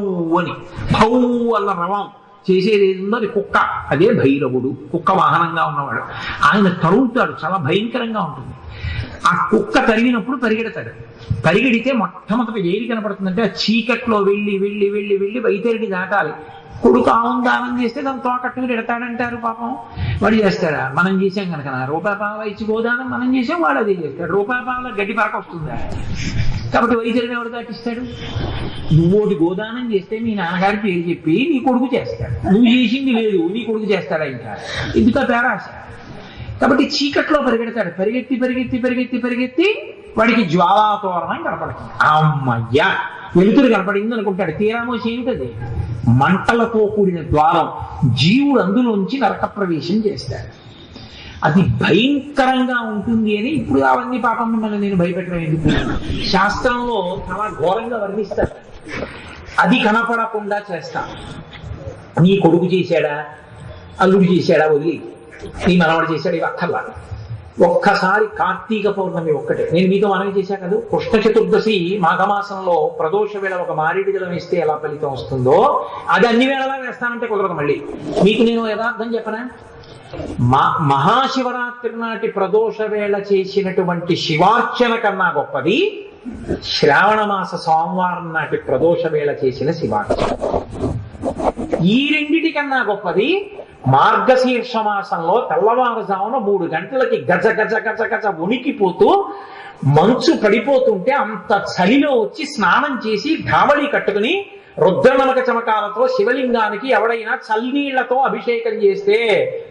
అని. భౌ అల్ల రవం చేసేది ఏదో అది కుక్క, అదే భైరవుడు. కుక్క వాహనంగా ఉన్నవాడు. ఆయన తరుగుతాడు, చాలా భయంకరంగా ఉంటుంది. ఆ కుక్క తరిగినప్పుడు పరిగెడతాడు. పరిగెడితే మొట్టమొదటి ఏది కనపడుతుందంటే ఆ చీకట్లో వెళ్ళి వెళ్ళి వెళ్ళి వెళ్ళి వైతరిని దాటాలి. కొడుకు ఆవును దానం చేస్తే దాన్ని తోకట్టుకుని ఎడతాడంటారు. పాపం వాడు చేస్తాడా? మనం చేసాం కనుక రూపాయల ఇచ్చి గోదానం మనం చేసాం, వాడు అదే చేస్తాడు. రూపాయల గడ్డి పరక వస్తుందా? కాబట్టి వైతరిని ఎవడు దాటిస్తాడు? నువ్వు గోదానం చేస్తే మీ నాన్నగారి పేరు చెప్పి నీ కొడుకు చేస్తాడు. నువ్వు చేసింది లేదు, నీ కొడుకు చేస్తాడా? ఇంకా ఎందుక పేరాశ? కాబట్టి చీకట్లో పరిగెడతాడు. పరిగెత్తి పరిగెత్తి పరిగెత్తి పరిగెత్తి వాడికి జ్వాలాతోరణం కనపడుతుంది. అమ్మయ్యా వెలుతురు కనపడింది అనుకుంటాడు. తీరామోసి ఏమిటది? మంటలతో కూడిన ద్వారం. జీవుడు అందులోంచి నరక ప్రవేశం చేస్తాడు. అది భయంకరంగా ఉంటుంది అని ఇప్పుడు అవన్నీ పాపం మిమ్మల్ని నేను భయపెట్టడం ఎందుకు? శాస్త్రంలో చాలా ఘోరంగా వర్ణిస్తారు. అది కనపడకుండా చేస్తా. నీ కొడుకు చేశాడా, అల్లుడు చేశాడా వదిలి, నీ మనవడు చేశాడు, ఇవి అక్కర్లా. ఒక్కసారి కార్తీక పౌర్ణమి ఒక్కటే నేను మీతో మనవి చేశా కదా, కృష్ణ చతుర్దశి మాఘమాసంలో ప్రదోష వేళ ఒక మారేడు జలం వేస్తే ఎలా ఫలితం వస్తుందో అది అన్ని వేళలా వేస్తానంటే కుదరదు. మళ్ళీ మీకు నేను యథార్థం చెప్పనా? మహాశివరాత్రి నాటి ప్రదోష వేళ చేసినటువంటి శివార్చన కన్నా గొప్పది శ్రావణ మాస సోమవారం నాటి ప్రదోష వేళ చేసిన శివార్చన. ఈ రెండిటికన్నా గొప్పది మార్గశీర్ష మాసంలో తెల్లవారుజామున 3 గంటలకి గజ గజ గజ గజ ఉనికిపోతూ మంచు పడిపోతుంటే అంత చలిలో వచ్చి స్నానం చేసి ధావళి కట్టుకుని రుద్రనమక చమకాలతో శివలింగానికి ఎవడైనా చల్లనీళ్లతో అభిషేకం చేస్తే,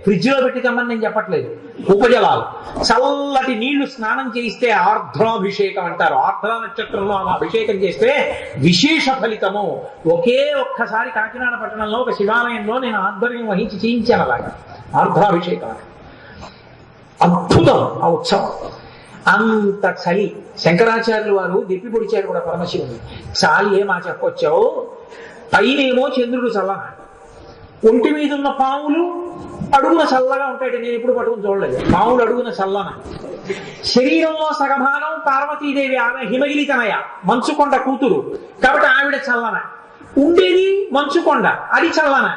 ఫ్రిడ్జ్ లో పెట్టి తెమ్మని నేను చెప్పట్లేదు, ఉపజలాలు చల్లటి నీళ్లు స్నానం చేయిస్తే ఆర్ద్రాభిషేకం అంటారు. ఆర్ద్ర నక్షత్రంలో అలా అభిషేకం చేస్తే విశేష ఫలితము. ఒకే ఒక్కసారి కాకినాడ పట్టణంలో ఒక శివాలయంలో నేను ఆధ్వర్యం వహించి చేయించాను అలాగా ఆర్ద్రాభిషేకం. అద్భుతం ఆ ఉత్సవం. అంత చలి. శంకరాచార్యులు వారు దెప్పి పొడిచారు కూడా పరమశివుని. చాలి ఏమా చెప్పొచ్చావు, పైనేమో చంద్రుడు చల్లన, ఒంటి మీద ఉన్న పాములు అడుగున చల్లగా ఉంటాయి. నేను ఎప్పుడు పట్టుకుని చూడలేదు. పాములు అడుగున చల్లన. శరీరంలో సగభాగం పార్వతీదేవి, ఆమె హిమగిరి తనయ, మంచుకొండ కూతురు కాబట్టి ఆవిడ చల్లన. ఉండేది మంచుకొండ, అది చల్లన.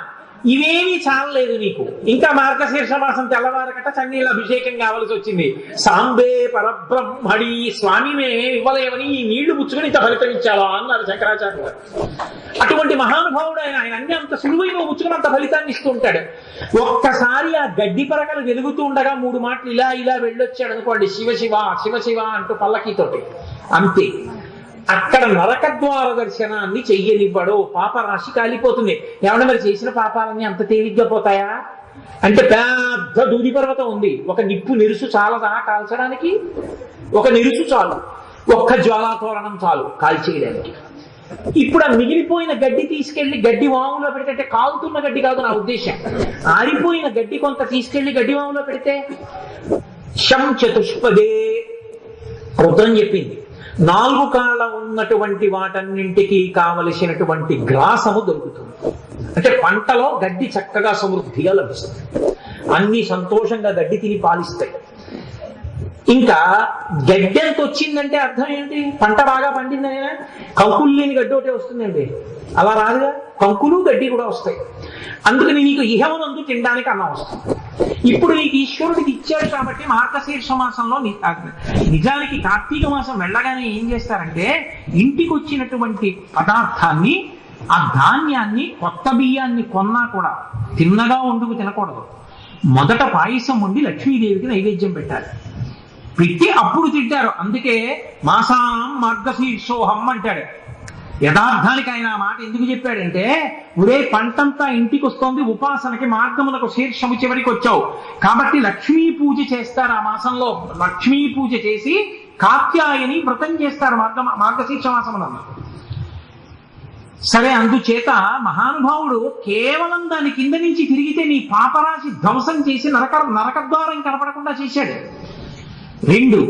ఇవేమీ చాలలేదు నీకు. ఇంకా మార్గశీర్ష మాసం తెల్లవారకట చన్నీళ్ళ అభిషేకం కావాల్సి వచ్చింది. సాంబే పరబ్రహ్మడి, స్వామిమే ఇవ్వలేమని ఈ నీళ్లు పుచ్చుకొని ఇంత ఫలితం ఇచ్చావా అన్నారు శంకరాచార్య గారు. అటువంటి మహానుభావుడు ఆయన. ఆయన అన్ని అంత సులువైన పుచ్చుకొని అంత ఫలితాన్ని ఇస్తూ ఉంటాడు. ఒక్కసారి ఆ గడ్డి పరకలు వెలుగుతూ ఉండగా 3 మాటలు ఇలా ఇలా వెళ్ళొచ్చాడు అనుకోండి, శివశివ శివశివ అంటూ పల్లకీతోటి, అంతే. అక్కడ నరకద్వార దర్శనాన్ని చెయ్యనివ్వడు. పాపరాశి కాలిపోతుంది. ఏమన్నా మరి చేసిన పాపాలన్నీ అంత తేలిగ్గా పోతాయా అంటే పెద్ద దూది పర్వతం ఉంది, ఒక నిప్పు నిరుసు చాలదా కాల్చడానికి? ఒక నిరుసు చాలు, ఒక్క జ్వాలాతోరణం చాలు కాల్చేయడానికి. ఇప్పుడు ఆ మిగిలిపోయిన గడ్డి తీసుకెళ్లి గడ్డి వాములో పెడితే, కాలుతున్న గడ్డి కాదు నా ఉద్దేశం, ఆరిపోయిన గడ్డి కొంత తీసుకెళ్లి గడ్డి వాములో పెడితే శం చతుష్పదే రుద్రం చెప్పింది. 4 కాళ్ళ ఉన్నటువంటి వాటన్నింటికి కావలసినటువంటి గ్రాసము దొరుకుతుంది. అంటే పంటలో గడ్డి చక్కగా సమృద్ధిగా లభిస్తుంది. అన్ని సంతోషంగా గడ్డి తిని పాలిస్తాయి. ఇంకా గడ్డి ఎంత వచ్చిందంటే అర్థం ఏంటి? పంట బాగా పండిందని. కంకులు లేని గడ్డి ఒకటే వస్తుందండి, అలా రాదుగా. కంకులు గడ్డి కూడా వస్తాయి. అందుకని నీకు ఇహమునందు తినడానికి అన్నం వస్తుంది. ఇప్పుడు నీకు ఈశ్వరుడికి ఇచ్చాడు కాబట్టి మార్గశీర్ష మాసంలో నిజానికి కార్తీక మాసం వెళ్ళగానే ఏం చేస్తారంటే, ఇంటికి వచ్చినటువంటి పదార్థాన్ని, ఆ ధాన్యాన్ని, కొత్త బియ్యాన్ని కొన్నా కూడా తిన్నగా వండుకు తినకూడదు. మొదట పాయసం వండి లక్ష్మీదేవికి నైవేద్యం పెట్టాలి. పెట్టి అప్పుడు తింటారు. అందుకే మాసానం మార్గశీర్షోహం అంటాడు. యథార్థానికి ఆయన ఆ మాట ఎందుకు చెప్పాడంటే, ఒరే పంటంతా ఇంటికి వస్తోంది, ఉపాసనకి మార్గమునకు శీర్షము చివరికి వచ్చావు కాబట్టి లక్ష్మీ పూజ చేస్తారు. ఆ మాసంలో లక్ష్మీ పూజ చేసి కాత్యాయని వ్రతం చేస్తారు మార్గశీర్ష మాసమున. సరే, అందుచేత మహానుభావుడు కేవలం దాని కింద నుంచి తిరిగితే నీ పాపరాశి ధ్వంసం చేసి నరకద్వారం కనపడకుండా చేశాడు. 2,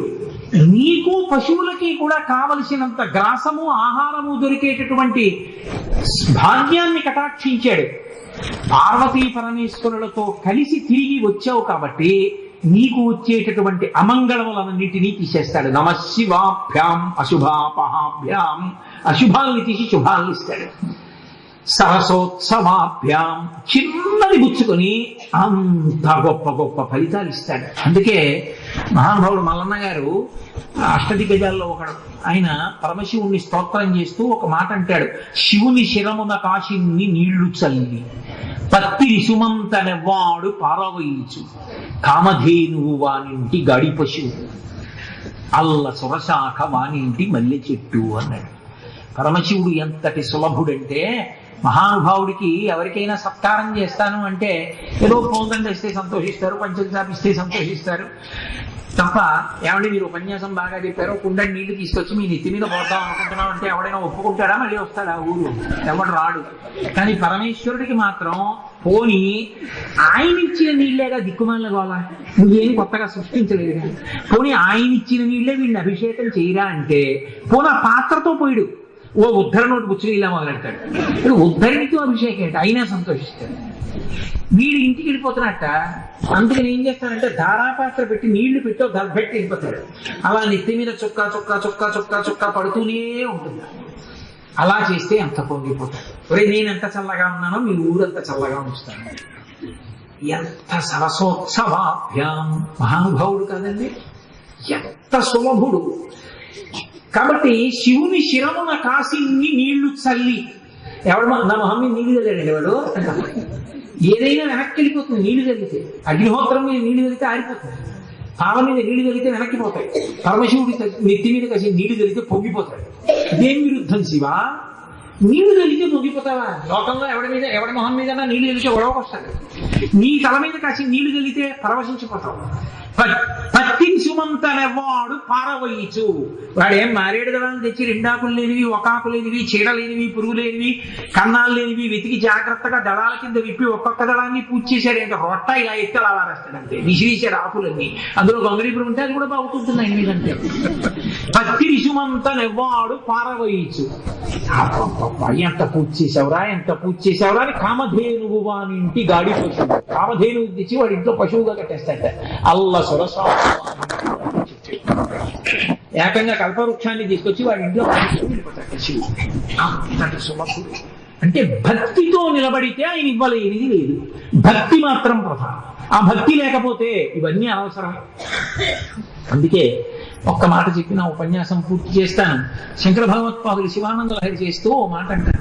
నీకు పశువులకి కూడా కావలసినంత గ్రాసము ఆహారము దొరికేటటువంటి భాగ్యాన్ని కటాక్షించాడు. పార్వతీ పరమేశ్వరులతో కలిసి తిరిగి వచ్చావు కాబట్టి నీకు వచ్చేటటువంటి అమంగళములన్నింటినీ తీసేస్తాడు. నమశివాభ్యాం అశుభాపహాభ్యాం, అశుభాల్ని తీసి శుభాల్ని ఇస్తాడు. సరసోత్సవాభ్యాం, చిన్నది పుచ్చుకొని అంత గొప్ప గొప్ప ఫలితాలు ఇస్తాడు. అందుకే మహానుభావుడు మల్లన్న గారు అష్టదిగ్గజాల్లో ఒకడు, ఆయన పరమశివుణ్ణి స్తోత్రం చేస్తూ ఒక మాట అంటాడు. శివుని శిరమున కాశిని నీళ్లు చల్లి పత్తిరి సుమంతనెవ్వాడు పారవయించు, కామధేనువు వానింటి గాడి పశువు, అల్ల సురశాఖ వానింటి మల్లె చెట్టు అన్నాడు. పరమశివుడు ఎంతటి సులభుడంటే, మహానుభావుడికి ఎవరికైనా సత్కారం చేస్తాను అంటే ఏదో పూలదండ ఇస్తే సంతోషిస్తారు, పంచలు చాపిస్తే సంతోషిస్తారు తప్ప, ఏమంటే మీరు ఉపన్యాసం బాగా చెప్పారు, కుండని నీళ్లు తీసుకొచ్చి మీ నెత్తి మీద పోతాం అనుకుంటున్నాం అంటే ఎవడైనా ఒప్పుకుంటాడా? మళ్ళీ వస్తాడా? ఊరు ఎవడు రాడు. కానీ పరమేశ్వరుడికి మాత్రం పోని ఆయన ఇచ్చిన నీళ్లేగా దిక్కుమాల గోలా, నువ్వేమి కొత్తగా సృష్టించలేదు, పోనీ ఆయన ఇచ్చిన నీళ్లే వీడిని అభిషేకం చేయరా అంటే పోనీ ఆ పాత్రతో పోయిడు ఓ ఉద్ధర నోటు పుచ్చుని ఇలా మొదలెడతాడు. ఇప్పుడు ఉద్ధరినితో అభిషేకం అంటే అయినా సంతోషిస్తాడు. వీడు ఇంటికి వెళ్ళిపోతున్నట్ట, అందుకని ఏం చేస్తాడంటే ధారాపాత్ర పెట్టి నీళ్లు పెట్టి దర్భెట్టి వెళ్ళిపోతాడు. అలా నెత్తి మీద చుక్క చుక్క చుక్క చుక్క చుక్క పడుతూనే ఉంటుంది. అలా చేస్తే ఎంత పొంగిపోతాడు. ఒరే, నేను ఎంత చల్లగా ఉన్నానో మీ ఊరంతా చల్లగా ఉంచుతాను. ఎంత సరసోత్సవాభ్యాం, మహానుభావుడు కాదండి, ఎంత సులభుడు. కాబట్టి శివుని శిరమున కాసిన్ని నీళ్లు చల్లి, ఎవడు నా మొహం మీద నీళ్లు చల్లాడండి వాడు, ఏదైనా వెనక్కి వెళ్ళిపోతుంది నీళ్లు చల్లితే. అగ్నిహోత్రం మీద నీళ్లు చల్లితే ఆరిపోతుంది, పాల మీద నీళ్లు చల్లితే వెనక్కి పోతాయి, పరమశివుడి నెత్తి మీద కాసి నీళ్లు చల్లితే పొంగిపోతాడు. ఇదేం విరుద్ధం శివ? నీళ్లు చల్లితే పొంగిపోతావా? లోకంలో ఎవడి మొహం మీద నీళ్లు చల్లితే గొడవకొస్తాడు. నీ తల మీద కాసి నీళ్లు చల్లితే పరవశించిపోతావు. పత్తిని సుమంతనెవ్వాడు పారవయించు, వాడేం మారేడు దళాలను తెచ్చి 2 ఆకులు లేనివి, 1 ఆకు లేనివి, చీడ లేనివి, పురుగు లేనివి, కన్నాలు లేనివి వెతికి జాగ్రత్తగా దళాల కింద విప్పి ఒక్కొక్క దళాన్ని పూజ చేశాడు. అంటే రొట్ట ఇలా ఎత్తి అలా వారేస్తాడు అంతే, విసిరీశాడు ఆకులన్నీ. అందులో గంగరీపురం ఉంటే అది కూడా బాగుంటుంది ఆయన మీదంటే. పత్తిని సుమంతనెవ్వాడు పారవయించు, ఎంత పూజ చేసావురా, ఎంత పూజ చేసావురా అని కామధేనువు వానింటి గాడి పశువు, కామధేనువు తెచ్చి వాడి ఇంట్లో పశువుగా కట్టేస్తాట. అల్ల సురస ఏకంగా కల్పవృక్షాన్ని తీసుకొచ్చి వాడి ఇంట్లో వెళ్ళిపోతాడు శివుడు. అంతటి సులభుడు. అంటే భక్తితో నిలబడితే ఆయన ఇవ్వలేనిది లేదు, భక్తి మాత్రం ప్రధానం. ఆ భక్తి లేకపోతే ఇవన్నీ అనవసరమే. అందుకే ఒక్క మాట చెప్పిన ఉపన్యాసం పూర్తి చేస్తాను. శంకర భగవత్పాదులు శివానంద లహరి చేస్తూ ఓ మాట అంటారు.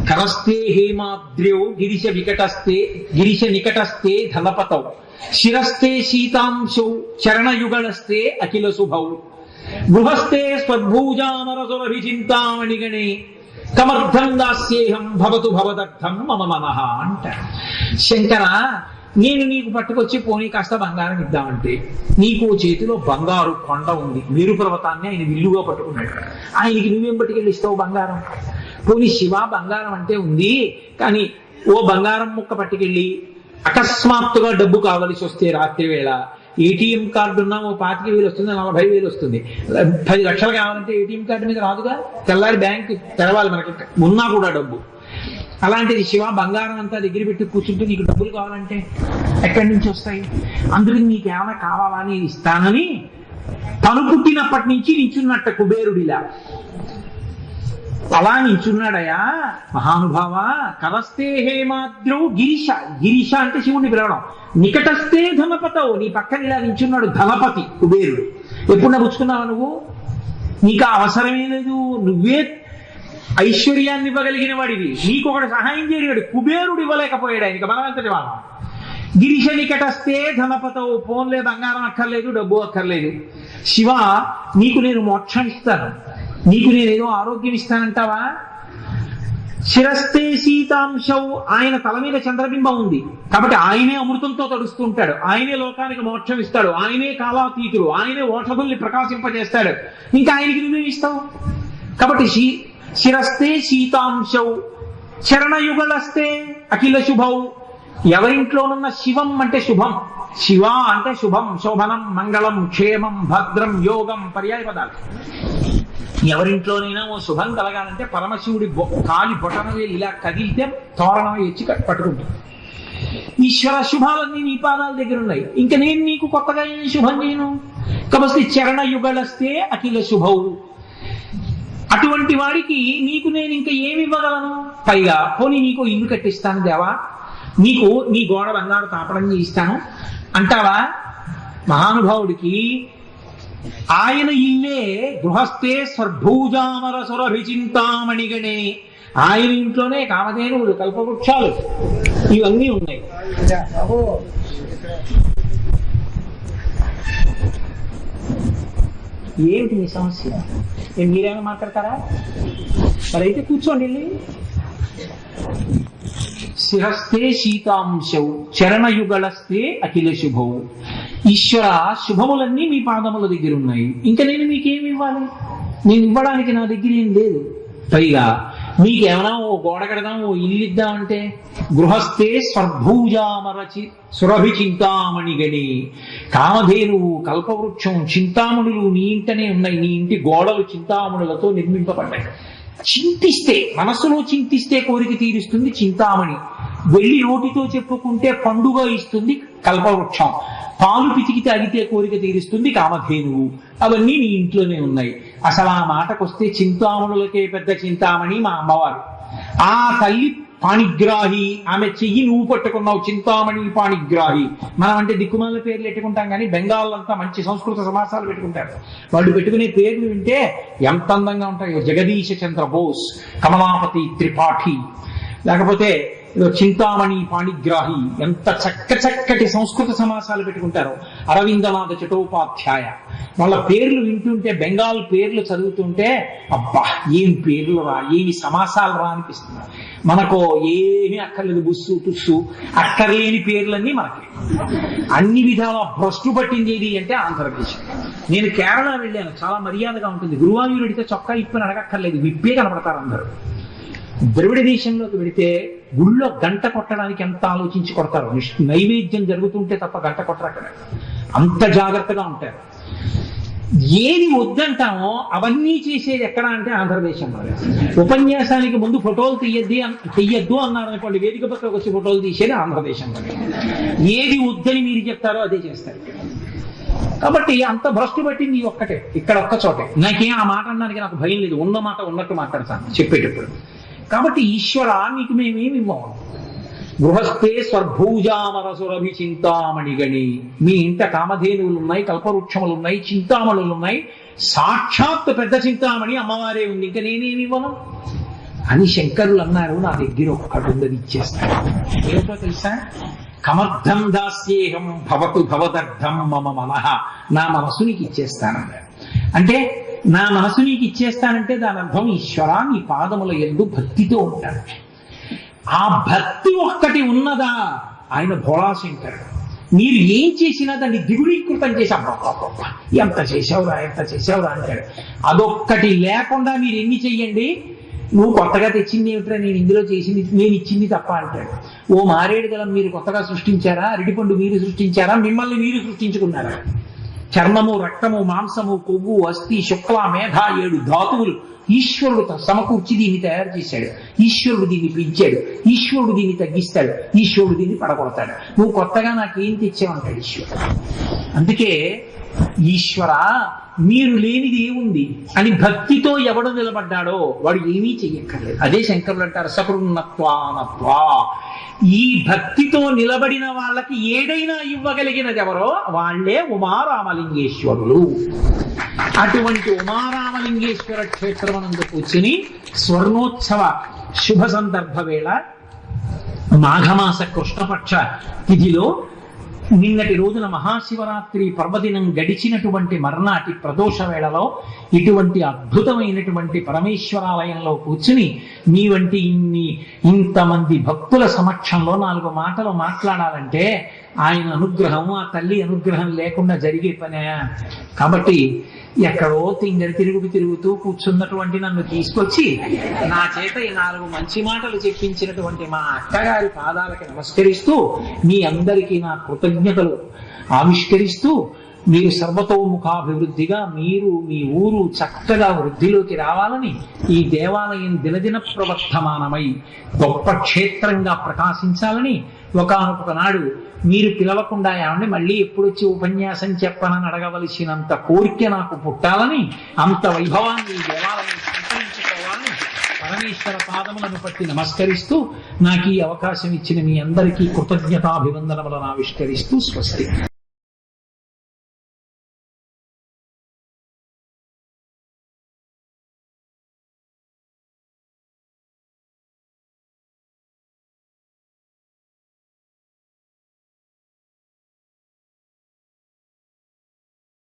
కరస్తే హేమాద్ర్యో గిరిశ నికటస్తే ధలపతౌ, శిరస్తే శీతాంశౌ చరణయుగళస్తే అఖిల శుభౌ, గృహస్థే స్వద్భూజామరసురభిచింతామణిగణే, కమర్థం దాస్యేహం భవతు భవదర్థం మమ మనః అంటారు. శంకర, నేను నీకు పట్టుకొచ్చి పోనీ కాస్త బంగారం ఇద్దామంటే, నీకు చేతిలో బంగారు కొండ ఉంది, మేరు పర్వతాన్ని ఆయన విల్లుగా పట్టుకున్నాడు, ఆయనకి నువ్వేం పట్టుకెళ్ళి ఇస్తావు బంగారం? పోనీ శివ బంగారం అంటే ఉంది, కానీ ఓ బంగారం ముక్క పట్టుకెళ్ళి అకస్మాత్తుగా డబ్బు కావలసి వస్తే రాత్రి వేళ ఏటీఎం కార్డు ఉన్నా ఓ 25,000 వస్తుంది, 40,000 వస్తుంది, 10 లక్షలు కావాలంటే ఏటీఎం కార్డు మీద రాదుగా, తెల్లారి బ్యాంకు తెరవాలి మనకి ఉన్నా కూడా డబ్బు. అలాంటిది శివ బంగారం అంతా దగ్గర పెట్టి కూర్చుంటూ నీకు డబ్బులు కావాలంటే ఎక్కడి నుంచి వస్తాయి? అందుకని నీకు ఏమైనా కావాలా అని ఇస్తానని తను పుట్టినప్పటి నుంచి నించున్నట్ట కుబేరుడిలా అలా నించున్నాడయా మహానుభావ. కరస్తే హేమాద్రౌ గిరీష, గిరీష అంటే శివుణ్ణి పిలవడం, నికటస్తే ధనపతవు, నీ పక్కన ఇలా నించున్నాడు ధనపతి కుబేరుడు. ఎప్పుడు పుచ్చుకున్నావా నువ్వు? నీకు అవసరమే లేదు, నువ్వే ఐశ్వర్యాన్ని ఇవ్వగలిగిన వాడివి, నీకు ఒకటి సహాయం చేయడు, కుబేరుడు ఇవ్వలేకపోయాడు, ఆయనకి బలవంతుడి వాళ్ళ. గిరీష నికటస్తే ధనపతవు, ఫోన్లే బంగారం అక్కర్లేదు, డబ్బు అక్కర్లేదు, శివ, నీకు నేను మోక్షం ఇస్తాను, నీకు నేనేదో ఆరోగ్యం ఇస్తానంటావా? శిరస్తే శీతాంశౌ, ఆయన తల మీద చంద్రబింబం ఉంది కాబట్టి ఆయనే అమృతంతో తడుస్తుంటాడు, ఆయనే లోకానికి మోక్షం ఇస్తాడు, ఆయనే కాలాతీతుడు, ఆయనే ఓషధుల్ని ప్రకాశింపజేస్తాడు, ఇంకా ఆయనకి నువ్వేమి ఇస్తావు? కాబట్టి శిరస్తే శీతాంశౌ చరణయుగళస్తే అఖిల శుభౌ. ఎవరింట్లోనున్న శివం అంటే శుభం, శివ అంటే శుభం, శోభనం, మంగళం, క్షేమం, భద్రం, యోగం పర్యాయ పదాలు. ఎవరింట్లోనైనా ఓ శుభం కలగాలంటే పరమశివుడి కాలి బొటన వేలు ఇలా కదిలితే తోరణం ఎచ్చి పట్టుకుంటుంది. ఈశ్వర శుభాలన్నీ నీ పాదాల దగ్గర ఉన్నాయి, ఇంకా నేను నీకు కొత్తగా ఏం శుభం చేయను? కాబట్టి చరణ యుగళస్తే అఖిల శుభౌ. అటువంటి వాడికి నీకు నేను ఇంకా ఏమి ఇవ్వగలను? పైగా పోనీ నీకు ఇల్లు కట్టిస్తాను దేవా, నీకు నీ గోడ బంగారు తాపడం చేయిస్తాను అంటావా? మహానుభావుడికి ఆయన ఇల్లే గృహస్థే స్వర్భూజామర సురభిచింతామణిగణే, ఆయన ఇంట్లోనే కామధేనువులు, కల్పవృక్షాలు ఇవన్నీ ఉన్నాయి. ఏమిటి మీ సమస్య? మీరేమైనా మాట్లాడతారా? మరి అయితే కూర్చోండి వెళ్ళి. శిరస్తే శీతాంశౌ చరణయుగళస్తే అఖిల శుభౌ. ఈశ్వర, శుభములన్నీ మీ పాదముల దగ్గర ఉన్నాయి, ఇంకా నేను మీకేమి ఇవ్వాలి? నేను ఇవ్వడానికి నా దగ్గర ఏం లేదు. పైగా మీకేమైనా ఓ గోడ కడదాం, ఓ ఇల్లు ఇద్దామంటే గృహస్థే స్వర్భూజామరచి సురభి చింతామణిగణి, కామధేనువు, కల్పవృక్షం, చింతామణులు నీ ఇంటనే ఉన్నాయి, నీ ఇంటి గోడలు చింతామణులతో నిర్మింపబడ్డాయి. చింతిస్తే, మనస్సులో చింతిస్తే కోరిక తీరుస్తుంది చింతామణి, వెళ్ళి నోటితో చెప్పుకుంటే పండుగ ఇస్తుంది కల్పవృక్షం, పాలు పితికి తాగితే కోరిక తీరుస్తుంది కామధేనువు. అవన్నీ నీ ఇంట్లోనే ఉన్నాయి. అసలు ఆ మాటకొస్తే చింతామణులకే పెద్ద చింతామణి మా అమ్మవారు. ఆ తల్లి పాణిగ్రాహి, ఆమె చెయ్యి నువ్వు పట్టుకున్నావు, చింతామణి పాణిగ్రాహి. మనం అంటే దిక్కుమాల పేర్లు పెట్టుకుంటాం కానీ బెంగాల్ అంతా మంచి సంస్కృత సమాసాలు పెట్టుకుంటారు. వాళ్ళు పెట్టుకునే పేర్లు వింటే ఎంత అందంగా ఉంటాయో. జగదీశ చంద్ర బోస్, కమలాపతి త్రిపాఠి, లేకపోతే చింతామణి పాణిగ్రాహి, ఎంత చక్కటి సంస్కృత సమాసాలు పెట్టుకుంటారు. అరవిందనాథ చటోపాధ్యాయ, వాళ్ళ పేర్లు వింటుంటే, బెంగాల్ పేర్లు చదువుతుంటే అబ్బా ఏం పేర్లు రా, ఏమి సమాసాలు రా అనిపిస్తుంది. మనకు ఏమీ అక్కర్లేదు, బుస్సు టుస్సు అక్కర్లేని పేర్లన్నీ మనకి. అన్ని విధాల భ్రష్టు పట్టింది ఏది అంటే ఆంధ్రప్రదేశ్. నేను కేరళ వెళ్ళాను, చాలా మర్యాదగా ఉంటుంది. గురువాయూరు అడిగితే చొక్కా ఇప్పని అడగక్కర్లేదు, విప్పే కనపడతారు అందరూ. ద్రవిడ దేశంలోకి వెళితే గుళ్ళో గంట కొట్టడానికి ఎంత ఆలోచించి కొడతారు. నైవేద్యం జరుగుతుంటే తప్ప గంట కొట్టరు అక్కడ, అంత జాగ్రత్తగా ఉంటారు. ఏది వద్దంటామో అవన్నీ చేసేది ఎక్కడ అంటే ఆంధ్రదేశంలో. ఉపన్యాసానికి ముందు ఫోటోలు తీయద్దు అన్నారు అనుకోండి, వేదిక పక్కకు వచ్చి ఫోటోలు తీసేది ఆంధ్రదేశంలో. ఏది వద్దని మీరు చెప్తారో అదే చేస్తారు. కాబట్టి అంత భ్రష్టు పట్టింది ఒక్కటే, ఇక్కడ ఒక్క చోటే. నాకేం ఆ మాట అనడానికి నాకు భయం లేదు, ఉన్న మాట ఉన్నట్టు మాట్లాడతాను చెప్పేటప్పుడు. కాబట్టి ఈశ్వర, నీకు మేమేమి ఇవ్వము. గృహస్థే స్వర్భూజామర సురభి చింతామణిగణి, మీ ఇంట కామధేనువులు ఉన్నాయి, కల్పవృక్షములు ఉన్నాయి, చింతామణులు ఉన్నాయి, సాక్షాత్ పెద్ద చింతామణి అమ్మవారే ఉంది, ఇంకా నేనేమి ఇవ్వను అని శంకరులు అన్నారు. నా దగ్గర ఒక్కటి ఉందని ఇచ్చేస్తాను. ఏమిటో తెలుసా? కమర్థం దాస్యేహం భవతు భవదర్థం మమ మనః, నా మనసు నీకు ఇచ్చేస్తానన్నారు. అంటే నా మనసు నీకు ఇచ్చేస్తానంటే దాని అర్థం ఈశ్వర నీ పాదముల యందు భక్తితో ఉంటాడు. ఆ భక్తి ఒక్కటి ఉన్నదా ఆయన భోళాశంకరుడు. మీరు ఏం చేసినా దాన్ని ద్విగుణీకృతం చేసి ఎంత చేసావురా అంటాడు. అదొక్కటి లేకుండా మీరు ఎన్ని చెయ్యండి, నువ్వు కొత్తగా తెచ్చింది ఏమిట్రా, నేను ఇందులో చేసింది, నేను ఇచ్చింది తప్ప అంటాడు. ఓ మారేడు గలం మీరు కొత్తగా సృష్టించారా? అరటిపండు మీరు సృష్టించారా? మిమ్మల్ని మీరు సృష్టించుకున్నారా? చర్మము, రక్తము, మాంసము, కొవ్వు, అస్థి, శుక్ల, మేధ 7 ధాతువులు ఈశ్వరుడు సమకూర్చి దీన్ని తయారు చేశాడు. ఈశ్వరుడు దీన్ని పెంచాడు, ఈశ్వరుడు దీన్ని తగ్గిస్తాడు, ఈశ్వరుడు దీన్ని పడగొడతాడు. నువ్వు కొత్తగా నాకేం తెచ్చావంటాడు ఈశ్వరుడు. అందుకే ఈశ్వర మీరు లేనిది ఏముంది అని భక్తితో ఎవడు నిలబడ్డాడో వాడు ఏమీ చెయ్యక్కర్లేదు. అదే శంకరులు అంటారు సకృన్నత్వానత్వా. ఈ భక్తితో నిలబడిన వాళ్ళకి ఏదైనా ఇవ్వగలిగినది ఎవరో వాళ్లే ఉమారామలింగేశ్వరులు. అటువంటి ఉమారామలింగేశ్వర క్షేత్రమనందు కూర్చుని స్వర్ణోత్సవ శుభ సందర్భ వేళ మాఘమాస కృష్ణపక్ష తిథిలో నిన్నటి రోజున మహాశివరాత్రి పర్వదినం గడిచినటువంటి మర్నాటి ప్రదోష వేళలో ఇటువంటి అద్భుతమైనటువంటి పరమేశ్వరాలయంలో కూర్చుని మీ వంటి ఇంతమంది భక్తుల సమక్షంలో 4 మాటలు మాట్లాడాలంటే ఆయన అనుగ్రహం, ఆ తల్లి అనుగ్రహం లేకుండా జరిగే పనే. కాబట్టి ఎక్కడో తిరుగుతూ కూర్చున్నటువంటి నన్ను తీసుకొచ్చి నా చేత ఈ 4 మంచి మాటలు చెప్పించినటువంటి మా అక్కగారి పాదాలకి నమస్కరిస్తూ మీ అందరికీ నా కృతజ్ఞతలు ఆవిష్కరిస్తూ, మీరు సర్వతోముఖాభివృద్ధిగా మీరు మీ ఊరు చక్కగా వృద్ధిలోకి రావాలని, ఈ దేవాలయం దినదిన ప్రవర్ధమానమై గొప్ప క్షేత్రంగా ప్రకాశించాలని, ఒకానొక నాడు మీరు పిలవకుండా ఏమండి మళ్ళీ ఎప్పుడొచ్చి ఉపన్యాసం చెప్పనని అడగవలసినంత కోరిక నాకు పుట్టాలని, అంత వైభవాన్ని ఈ దేవాలయం సంతరించుకోవాలని పరమేశ్వర పాదములను పట్టి నమస్కరిస్తూ, నాకు ఈ అవకాశం ఇచ్చిన మీ అందరికీ కృతజ్ఞతాభివందనములను ఆవిష్కరిస్తూ స్వస్తి.